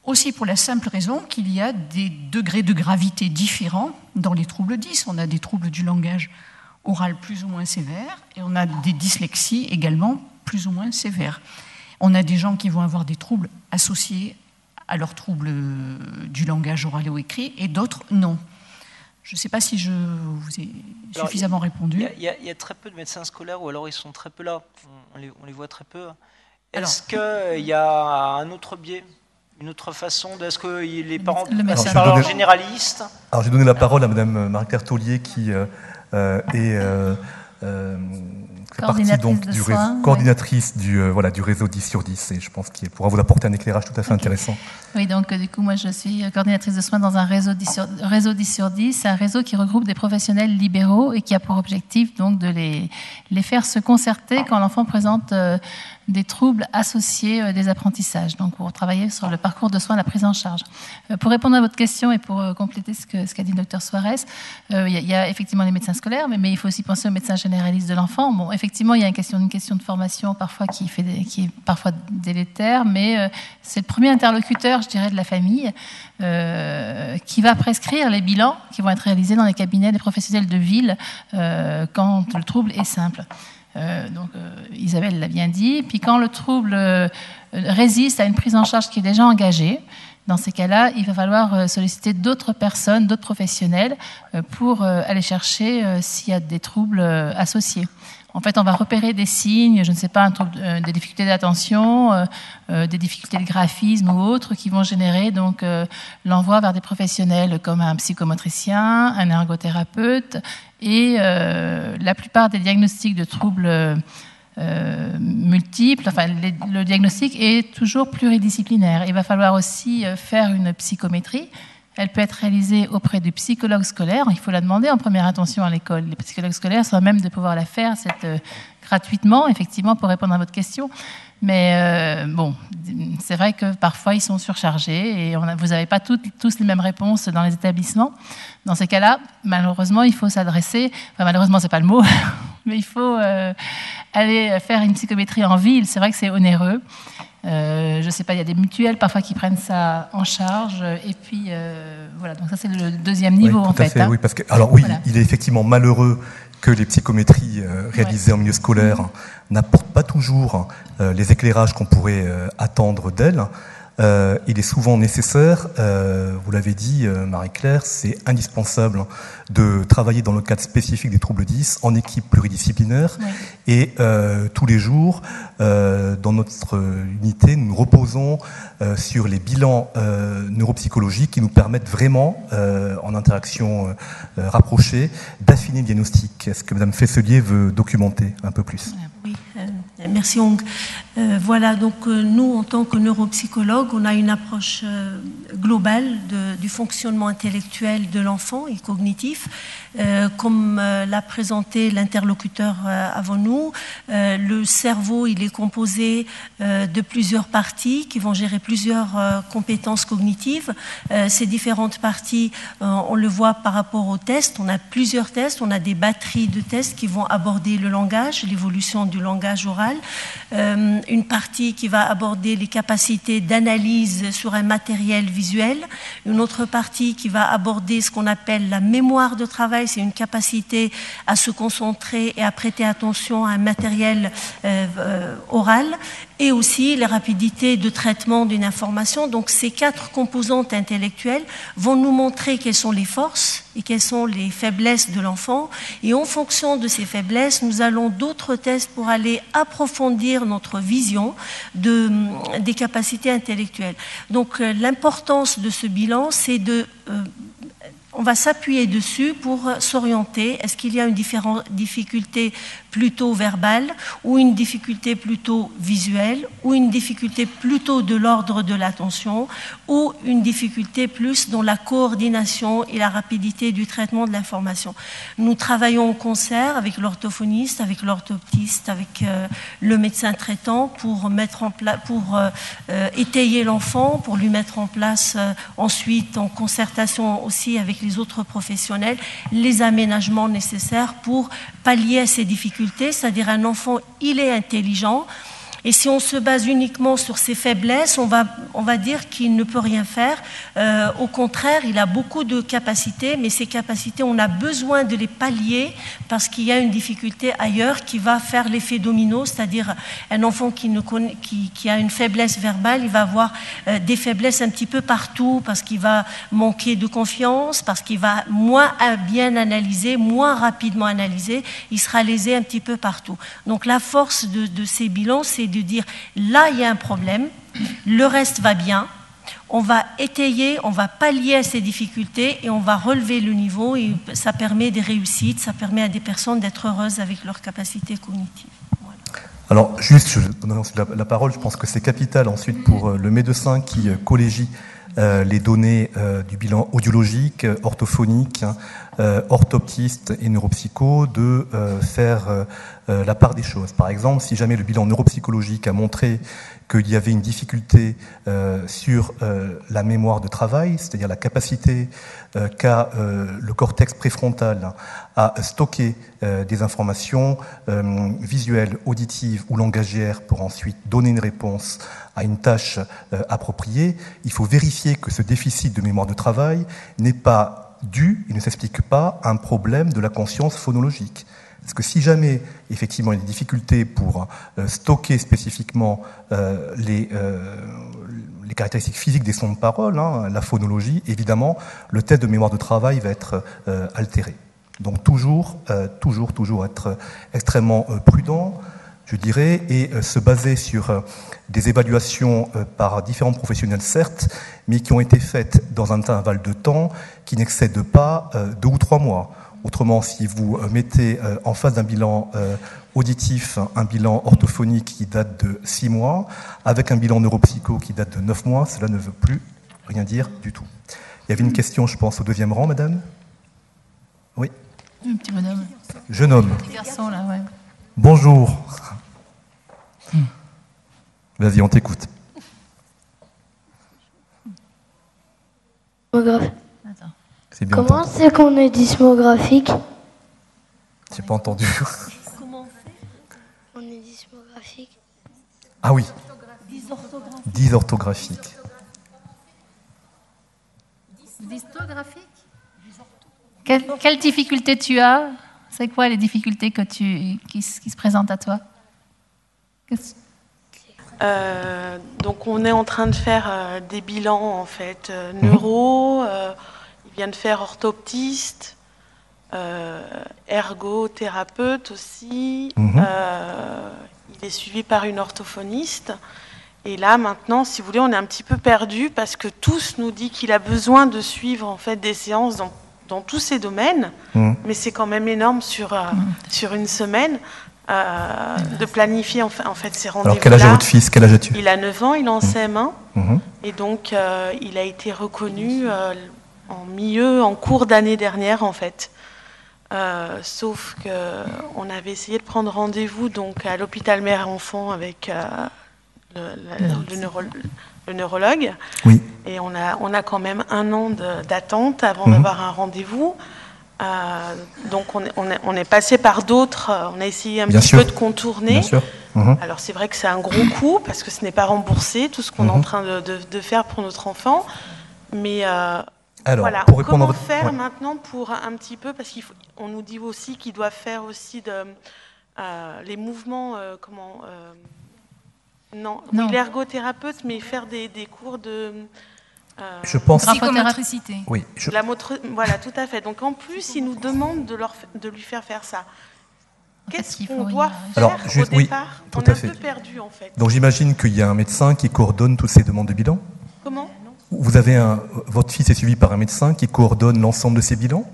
Aussi pour la simple raison qu'il y a des degrés de gravité différents dans les troubles 10. On a des troubles du langage oral plus ou moins sévères et on a des dyslexies également plus ou moins sévères. On a des gens qui vont avoir des troubles associés à leurs troubles du langage oral ou écrit, et d'autres non. Je ne sais pas si je vous ai suffisamment répondu.
Il y a très peu de médecins scolaires, ou alors ils sont très peu là, on les voit très peu. Est-ce qu'il y a un autre biais Une autre façon, est-ce que les parents
médecin
parlent généraliste?
Alors j'ai donné la parole à Madame Marie-Claire Taulier qui fait partie donc du coordinatrice du réseau 10 sur 10 et je pense qu'il pourra vous apporter un éclairage tout à fait intéressant.
Oui, donc du coup moi je suis coordinatrice de soins dans un réseau 10 sur 10. C'est un réseau qui regroupe des professionnels libéraux et qui a pour objectif donc de les faire se concerter quand l'enfant présente des troubles associés des apprentissages, donc pour travailler sur le parcours de soins, la prise en charge. Pour répondre à votre question et pour compléter ce qu'a dit le docteur Suarez, il y a effectivement les médecins scolaires, mais il faut aussi penser aux médecins généralistes de l'enfant. Bon, effectivement, il y a une question de formation parfois qui est parfois délétère, mais c'est le premier interlocuteur, je dirais, de la famille qui va prescrire les bilans qui vont être réalisés dans les cabinets des professionnels de ville quand le trouble est simple. Isabelle l'a bien dit. Puis quand le trouble résiste à une prise en charge qui est déjà engagée, dans ces cas-là, il va falloir solliciter d'autres personnes, d'autres professionnels pour aller chercher s'il y a des troubles associés. En fait, on va repérer des signes, je ne sais pas, des difficultés d'attention, des difficultés de graphisme ou autres qui vont générer donc l'envoi vers des professionnels comme un psychomotricien, un ergothérapeute et la plupart des diagnostics de troubles multiples, enfin le diagnostic est toujours pluridisciplinaire. Il va falloir aussi faire une psychométrie. Elle peut être réalisée auprès du psychologue scolaire. Il faut la demander en première intention à l'école. Les psychologues scolaires sont à même de pouvoir la faire gratuitement, effectivement, pour répondre à votre question. Mais c'est vrai que parfois ils sont surchargés et vous n'avez pas tous les mêmes réponses dans les établissements. Dans ces cas-là, malheureusement, il faut s'adresser. Enfin, malheureusement, c'est pas le mot, mais il faut aller faire une psychométrie en ville. C'est vrai que c'est onéreux. Je ne sais pas, il y a des mutuelles parfois qui prennent ça en charge. Et puis, voilà, donc ça c'est le deuxième niveau en fait.
Oui, parce que, alors oui, voilà. Il est effectivement malheureux que les psychométries réalisées en milieu scolaire n'apportent pas toujours les éclairages qu'on pourrait attendre d'elles. Il est souvent nécessaire, vous l'avez dit Marie-Claire, c'est indispensable de travailler dans le cadre spécifique des troubles 10 en équipe pluridisciplinaire et tous les jours dans notre unité nous reposons sur les bilans neuropsychologiques qui nous permettent vraiment en interaction rapprochée d'affiner le diagnostic. Est-ce que Madame Fesselier veut documenter un peu plus?
Oui, merci Hong. Voilà, donc nous, en tant que neuropsychologues, on a une approche globale du fonctionnement intellectuel de l'enfant et cognitif. Comme l'a présenté l'interlocuteur avant nous, le cerveau, il est composé de plusieurs parties qui vont gérer plusieurs compétences cognitives. Ces différentes parties, on le voit par rapport aux tests. On a plusieurs tests, on a des batteries de tests qui vont aborder le langage, l'évolution du langage oral. Une partie qui va aborder les capacités d'analyse sur un matériel visuel, une autre partie qui va aborder ce qu'on appelle la mémoire de travail, c'est une capacité à se concentrer et à prêter attention à un matériel oral, et aussi les rapidités de traitement d'une information. Donc ces 4 composantes intellectuelles vont nous montrer quelles sont les forces et quelles sont les faiblesses de l'enfant. Et en fonction de ces faiblesses, nous allons d'autres tests pour aller approfondir notre vision des capacités intellectuelles. Donc l'importance de ce bilan, c'est on va s'appuyer dessus pour s'orienter. Est-ce qu'il y a une difficulté plutôt verbale ou une difficulté plutôt visuelle ou une difficulté plutôt de l'ordre de l'attention ou une difficulté plus dans la coordination et la rapidité du traitement de l'information. Nous travaillons en concert avec l'orthophoniste, avec l'orthoptiste, avec le médecin traitant pour étayer l'enfant, pour lui mettre en place ensuite en concertation aussi avec les autres professionnels les aménagements nécessaires pour pallier à ces difficultés, c'est-à-dire un enfant, il est intelligent, et si on se base uniquement sur ses faiblesses, on va dire qu'il ne peut rien faire. Au contraire, il a beaucoup de capacités, mais ces capacités, on a besoin de les pallier parce qu'il y a une difficulté ailleurs qui va faire l'effet domino, c'est-à-dire un enfant qui a une faiblesse verbale, il va avoir des faiblesses un petit peu partout parce qu'il va manquer de confiance, parce qu'il va moins bien analyser, moins rapidement analyser, il sera lésé un petit peu partout. Donc la force de ces bilans, c'est de dire là il y a un problème, le reste va bien, on va étayer, on va pallier à ces difficultés et on va relever le niveau et ça permet des réussites, ça permet à des personnes d'être heureuses avec leurs capacités cognitives. Voilà.
Alors, juste, je donne ensuite la parole, je pense que c'est capital ensuite pour le médecin qui collégie les données du bilan audiologique, orthophonique, orthoptiste et neuropsycho, de faire la part des choses. Par exemple, si jamais le bilan neuropsychologique a montré qu'il y avait une difficulté sur la mémoire de travail, c'est-à-dire la capacité qu'a le cortex préfrontal à stocker des informations visuelles, auditives ou langagières pour ensuite donner une réponse à une tâche appropriée, il faut vérifier que ce déficit de mémoire de travail n'est pas dû, il ne s'explique pas, à un problème de la conscience phonologique. Parce que si jamais, effectivement, il y a des difficultés pour stocker spécifiquement les caractéristiques physiques des sons de parole, la phonologie, évidemment, le test de mémoire de travail va être altéré. Donc toujours être extrêmement prudent, je dirais, et se baser sur des évaluations par différents professionnels, certes, mais qui ont été faites dans un intervalle de temps qui n'excède pas 2 ou 3 mois. Autrement, si vous mettez en face d'un bilan auditif, un bilan orthophonique qui date de 6 mois, avec un bilan neuropsycho qui date de 9 mois, cela ne veut plus rien dire du tout. Il y avait une question, je pense, au 2e rang, madame. Oui.
Un petit bonhomme.
Jeune homme.
Petit garçon, là, ouais.
Bonjour. Vas-y, on t'écoute. C'est bien
Comment
entendu.
c'est qu'on est dysmographique?
J'ai pas entendu.
Comment on est dysmographique?
Ah oui. Dysorthographique.
Dystographique. Quelle difficulté tu as? C'est quoi les difficultés qui se présentent à toi?
Donc on est en train de faire des bilans en fait neuro, il vient de faire orthoptiste, ergothérapeute aussi, il est suivi par une orthophoniste et là maintenant si vous voulez on est un petit peu perdu parce que tous nous dit qu'il a besoin de suivre en fait des séances dans tous ces domaines, mais c'est quand même énorme sur une semaine. De planifier en fait ces rendez-vous.
Alors quel âge a votre fils? Quel âge as-tu?
Il a 9 ans, il est en CM1 et donc il a été reconnu en cours d'année dernière en fait. Sauf qu'on avait essayé de prendre rendez-vous donc à l'hôpital mère-enfant avec le neurologue.
Oui.
Et on a quand même 1 an d'attente avant d'avoir un rendez-vous. Donc on est passé par d'autres, on a essayé un petit peu de contourner.
Bien sûr.
Alors c'est vrai que c'est un gros coût parce que ce n'est pas remboursé tout ce qu'on est en train de faire pour notre enfant. Mais
alors,
voilà,
pour répondre
comment
à votre...
faire maintenant pour un petit peu, parce qu'on nous dit aussi qu'ils doivent faire aussi les mouvements, oui, l'ergothérapeute, mais faire des cours de...
je pense...
Psychomotricité.
Oui.
Voilà, tout à fait. Donc en plus, ils nous demandent de lui faire ça. Qu'est-ce qu'on doit faire au départ?
Tout
On est
à
un
fait.
peu perdu en fait.
Donc j'imagine qu'il y a un médecin qui coordonne toutes ces demandes de bilan.
Comment?
Vous avez votre fils est suivi par un médecin qui coordonne l'ensemble de ces bilans?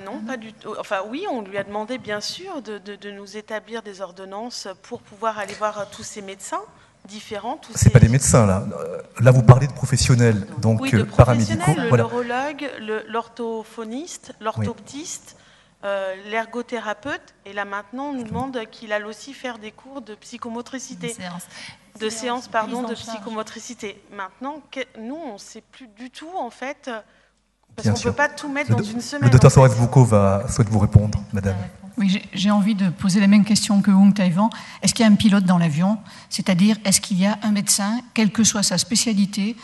Non, pas du tout. Enfin oui, on lui a demandé bien sûr de nous établir des ordonnances pour pouvoir aller voir tous ces médecins différents.
C'est pas des médecins là. Là vous parlez de professionnels, donc
oui, de
paramédicaux.
Le
voilà.
neurologue, l'orthophoniste, l'orthoptiste, l'ergothérapeute. Et là maintenant, on nous demande qu'il aille aussi faire des cours de psychomotricité. De séances, de psychomotricité. Maintenant, nous, on ne sait plus du tout en fait. Parce qu'on ne peut pas tout mettre dans une semaine.
Le docteur Soares-Boucaud souhaite vous répondre, madame.
Oui, j'ai envie de poser la même question que Hung Taïwan. Est-ce qu'il y a un pilote dans l'avion? C'est-à-dire, est-ce qu'il y a un médecin, quelle que soit sa spécialité,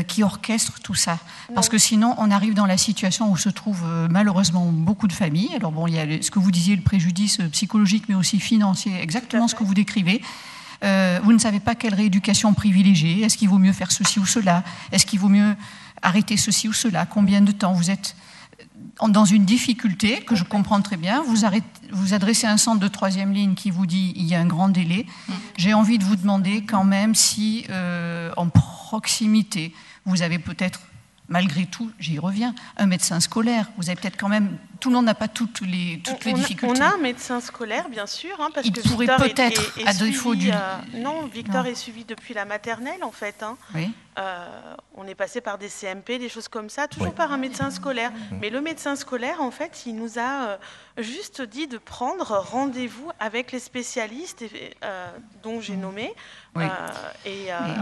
qui orchestre tout ça? Parce que sinon, on arrive dans la situation où se trouvent malheureusement beaucoup de familles. Alors bon, il y a ce que vous disiez, le préjudice psychologique, mais aussi financier, exactement ce que vous décrivez. Vous ne savez pas quelle rééducation privilégier. Est-ce qu'il vaut mieux faire ceci ou cela? Est-ce qu'il vaut mieux arrêter ceci ou cela? Combien de temps? Vous êtes dans une difficulté que je comprends très bien. Vous adressez un centre de 3e ligne qui vous dit il y a un grand délai. J'ai envie de vous demander quand même si, en proximité. Vous avez peut-être, malgré tout, j'y reviens, un médecin scolaire. Vous avez peut-être quand même... Tout le monde n'a pas toutes les difficultés.
On a un médecin scolaire, bien sûr, parce
il
que
pourrait
Victor
peut-être,
est
à défaut
suivi,
du...
Non, Victor est suivi depuis la maternelle, en fait.
Oui.
On est passé par des CMP, des choses comme ça, toujours par un médecin scolaire. Mais le médecin scolaire, en fait, il nous a juste dit de prendre rendez-vous avec les spécialistes dont j'ai nommé.
Oui.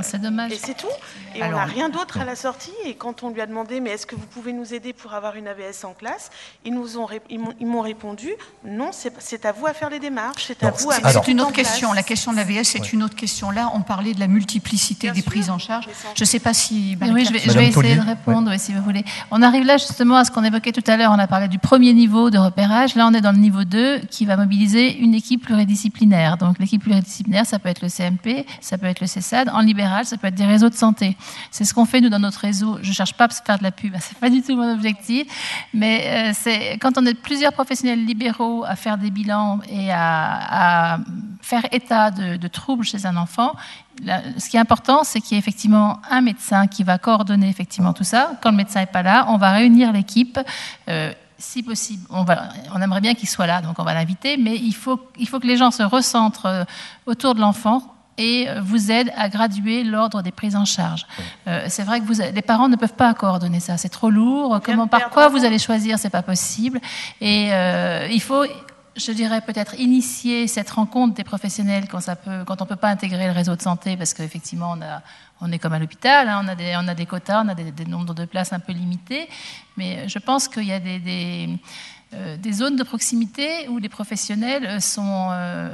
C'est dommage.
Et c'est tout. Et
Alors,
on n'a rien d'autre à la sortie. Et quand on lui a demandé, mais est-ce que vous pouvez nous aider pour avoir une AVS en classe, ils m'ont répondu, non, c'est à vous à faire les démarches, c'est à vous à mettre
C'est une
en
autre question.
place.
La question de l'AVS, c'est une autre question. Là, on parlait de la multiplicité des prises en charge. Je ne sais pas si...
Oui, je vais essayer de répondre, si vous voulez. On arrive là justement à ce qu'on évoquait tout à l'heure. On a parlé du premier niveau de repérage. Là, on est dans le niveau 2 qui va mobiliser une équipe pluridisciplinaire. Donc, l'équipe pluridisciplinaire, ça peut être le CMP, ça peut être le CESAD. En libéral, ça peut être des réseaux de santé. C'est ce qu'on fait, nous, dans notre réseau. Je ne cherche pas à faire de la pub, c'est pas du tout mon objectif. Mais c'est quand on est plusieurs professionnels libéraux à faire des bilans et à faire état de troubles chez un enfant, ce qui est important, c'est qu'il y ait effectivement un médecin qui va coordonner effectivement tout ça. Quand le médecin n'est pas là, on va réunir l'équipe. Si possible, on aimerait bien qu'il soit là, donc on va l'inviter, mais il faut que les gens se recentrent autour de l'enfant et vous aident à graduer l'ordre des prises en charge. C'est vrai que les parents ne peuvent pas coordonner ça, c'est trop lourd. Par quoi vous allez choisir, c'est pas possible. Et il faut, je dirais, peut-être initier cette rencontre des professionnels quand on peut pas intégrer le réseau de santé, parce qu'effectivement on est comme à l'hôpital, on a des quotas, on a des nombres de places un peu limités, mais je pense qu'il y a des zones de proximité où les professionnels sont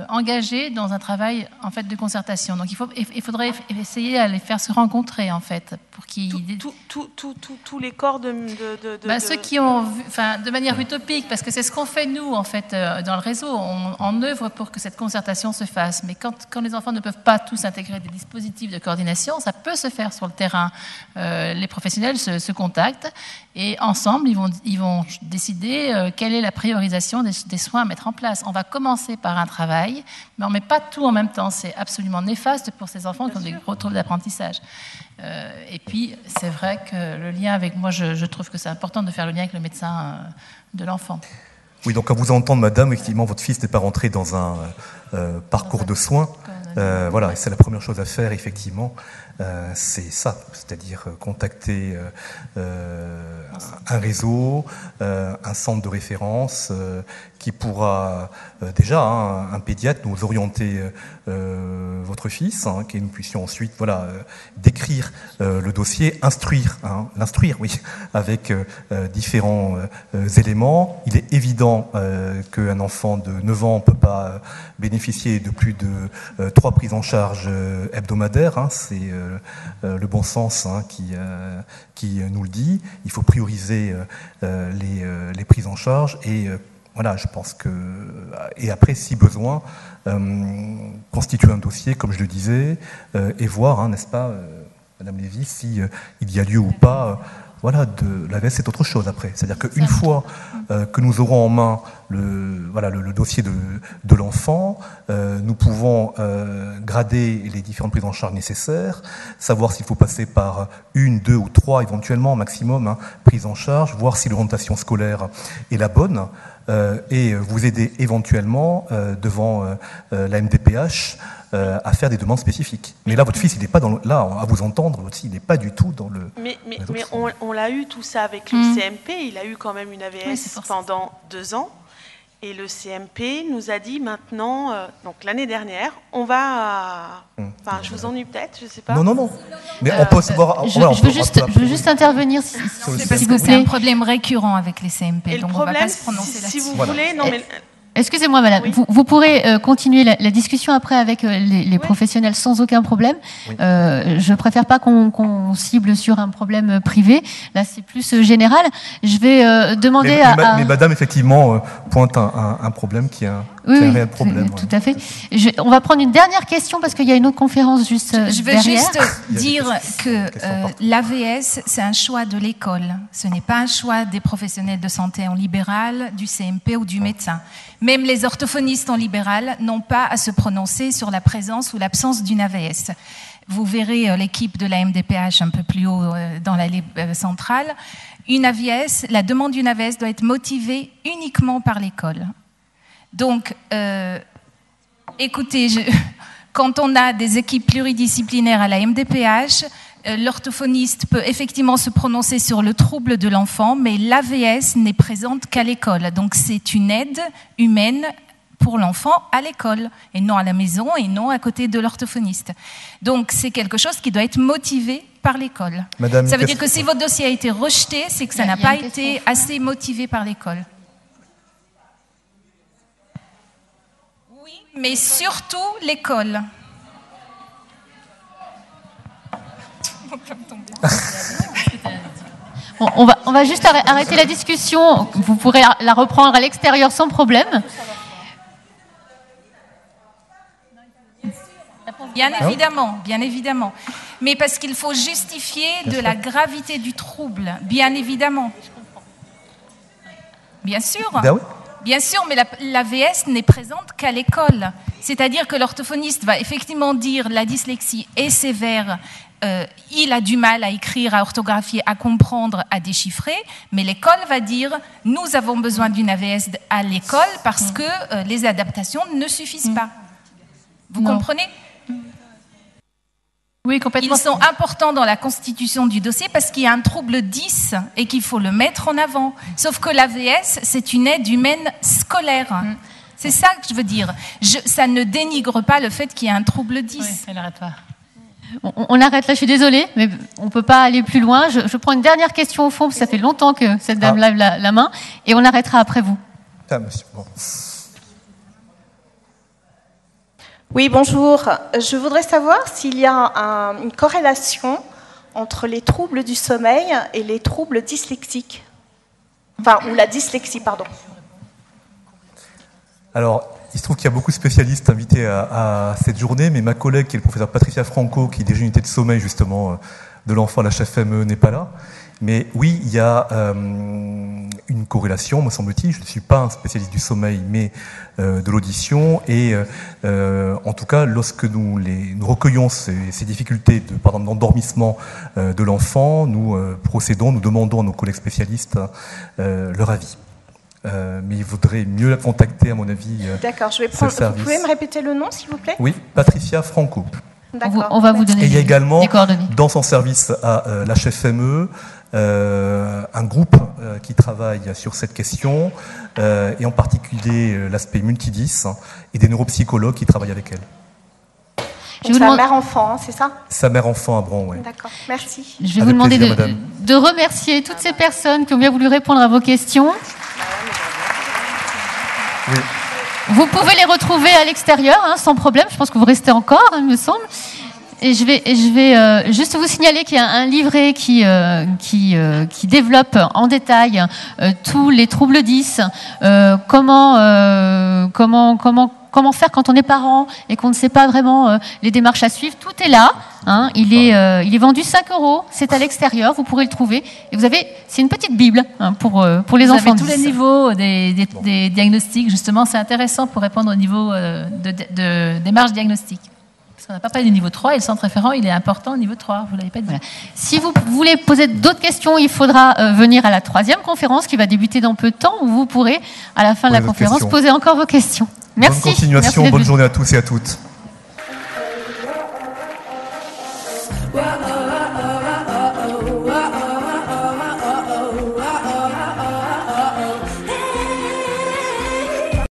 engagés dans un travail en fait de concertation. Donc il faudrait essayer à les faire se rencontrer en fait pour qu'ils
tous les corps
ceux qui ont vu, de manière utopique, parce que c'est ce qu'on fait nous en fait dans le réseau, on œuvre pour que cette concertation se fasse. Mais quand les enfants ne peuvent pas tous intégrer des dispositifs de coordination, ça peut se faire sur le terrain. Les professionnels se contactent et ensemble ils vont décider quelle est la priorisation des soins à mettre en place. On va commencer par un travail, mais on ne met pas tout en même temps. C'est absolument néfaste pour ces enfants qui ont des gros troubles d'apprentissage. Et puis, c'est vrai que le lien avec moi, je trouve que c'est important de faire le lien avec le médecin de l'enfant.
Oui, donc à vous entendre, madame, effectivement, votre fils n'est pas rentré dans un parcours de soins. Voilà, et c'est la première chose à faire, effectivement. C'est ça, c'est-à-dire contacter un réseau, un centre de référence qui pourra déjà, un pédiatre, nous orienter votre fils, que nous puissions ensuite décrire le dossier, l'instruire, oui, avec différents éléments. Il est évident qu'un enfant de 9 ans ne peut pas bénéficier de plus de 3 prises en charge hebdomadaires, c'est le bon sens qui nous le dit. Il faut prioriser les prises en charge et voilà, je pense que... Et après, si besoin, constituer un dossier, comme je le disais, et voir, n'est-ce pas, Madame Lévy, s'il y a lieu ou pas... l'AVS, c'est autre chose après. C'est-à-dire qu'une fois que nous aurons en main le dossier de l'enfant, nous pouvons grader les différentes prises en charge nécessaires, savoir s'il faut passer par 1, 2 ou 3 éventuellement, maximum, prises en charge, voir si l'orientation scolaire est la bonne, et vous aider éventuellement devant la MDPH à faire des demandes spécifiques. Mais là, votre fils, il n'est pas là, à vous entendre, votre fils, il n'est pas du tout dans le...
Mais on l'a eu tout ça avec le CMP, il a eu quand même une AVS pendant 2 ans, et le CMP nous a dit maintenant, donc l'année dernière, on va... Enfin, je vous ennuie peut-être, je ne sais pas.
Non. Mais on peut se voir...
Je veux juste intervenir, s'il vous plaît.
C'est un problème récurrent avec les CMP,
et
donc
le
on ne va
problème,
pas se prononcer là-dessus.
si vous voulez... Non, mais...
Excusez-moi, madame. Oui. Vous pourrez continuer la discussion après avec les professionnels sans aucun problème. Oui. Je préfère pas qu'on cible sur un problème privé. Là, c'est plus général. Je vais demander
mais madame, effectivement, pointe un problème qui est un réel problème.
Tout à fait. On va prendre une dernière question parce qu'il y a une autre conférence juste derrière.
Je veux juste dire que l'AVS, c'est un choix de l'école. Ce n'est pas un choix des professionnels de santé en libéral, du CMP ou du médecin. Même les orthophonistes en libéral n'ont pas à se prononcer sur la présence ou l'absence d'une AVS. Vous verrez l'équipe de la MDPH un peu plus haut dans l'allée centrale. Une AVS, la demande d'une AVS doit être motivée uniquement par l'école. Donc, écoutez, quand on a des équipes pluridisciplinaires à la MDPH, l'orthophoniste peut effectivement se prononcer sur le trouble de l'enfant, mais l'AVS n'est présente qu'à l'école. Donc, c'est une aide humaine pour l'enfant à l'école, et non à la maison, et non à côté de l'orthophoniste. Donc, c'est quelque chose qui doit être motivé par l'école. Ça veut dire que si votre dossier a été rejeté, c'est que ça n'a pas été assez motivé par l'école. Oui, mais surtout l'école.
Bon, on va juste arrêter la discussion. Vous pourrez la reprendre à l'extérieur sans problème.
Bien évidemment, bien évidemment. Mais parce qu'il faut justifier de la gravité du trouble, bien évidemment. Bien sûr. Bien sûr, mais l'AVS n'est présente qu'à l'école. C'est-à-dire que l'orthophoniste va effectivement dire la dyslexie est sévère, il a du mal à écrire, à orthographier, à comprendre, à déchiffrer, mais l'école va dire nous avons besoin d'une AVS à l'école parce que les adaptations ne suffisent pas. Vous comprenez ?
Oui, complètement.
Ils sont importants dans la constitution du dossier parce qu'il y a un trouble 10 et qu'il faut le mettre en avant. Sauf que l'AVS, c'est une aide humaine scolaire. C'est ça que je veux dire. Ça ne dénigre pas le fait qu'il y ait un trouble 10.
Oui, elle n'arrête pas.
On arrête là, je suis désolée, mais on ne peut pas aller plus loin. Je prends une dernière question au fond, parce que ça fait longtemps que cette dame lève la main, et on arrêtera après vous.
Monsieur. Bon.
Oui, bonjour. Je voudrais savoir s'il y a une corrélation entre les troubles du sommeil et les troubles dyslexiques. Enfin, ou la dyslexie, pardon.
Alors, il se trouve qu'il y a beaucoup de spécialistes invités à cette journée, mais ma collègue, qui est le professeur Patricia Franco, qui dirige l'unité de sommeil justement de l'enfant à la HFME, n'est pas là. Mais oui, il y a une corrélation, me semble-t-il. Je ne suis pas un spécialiste du sommeil, mais de l'audition. Et en tout cas, lorsque nous recueillons ces difficultés, par exemple, d'endormissement de l'enfant, nous demandons à nos collègues spécialistes leur avis. Mais il vaudrait mieux la contacter, à mon avis.
D'accord, je vais prendre. Vous pouvez me répéter le nom, s'il vous plaît ?
Oui, Patricia Franco.
On va vous donner
et il y a également,
des coordonnées.
dans son service à l'HFME, un groupe qui travaille sur cette question, et en particulier l'aspect multidis, et des neuropsychologues qui travaillent avec elle.
Sa mère-enfant, c'est ça ?
Sa mère-enfant à Bron, oui.
D'accord, merci.
Je vais vous demander de remercier toutes ces personnes qui ont bien voulu répondre à vos questions.
Oui.
Vous pouvez les retrouver à l'extérieur, sans problème. Je pense que vous restez encore, il me semble. Et je vais juste vous signaler qu'il y a un livret qui développe en détail tous les troubles 10, comment faire quand on est parent et qu'on ne sait pas vraiment les démarches à suivre. Tout est là. Il est vendu 5 €. C'est à l'extérieur. Vous pourrez le trouver. Et c'est une petite bible pour les enfants.
Vous avez tous les niveaux des diagnostics. Justement, c'est intéressant pour répondre au niveau de démarche diagnostique. Parce qu'on n'a pas parlé du niveau 3 et le centre référent, il est important au niveau 3. Vous l'avez pas dit.
Voilà. Si vous voulez poser d'autres questions, il faudra venir à la 3e conférence qui va débuter dans peu de temps, où vous pourrez, à la fin de la conférence, poser encore vos questions. Merci.
Bonne continuation, bonne journée à tous et à toutes.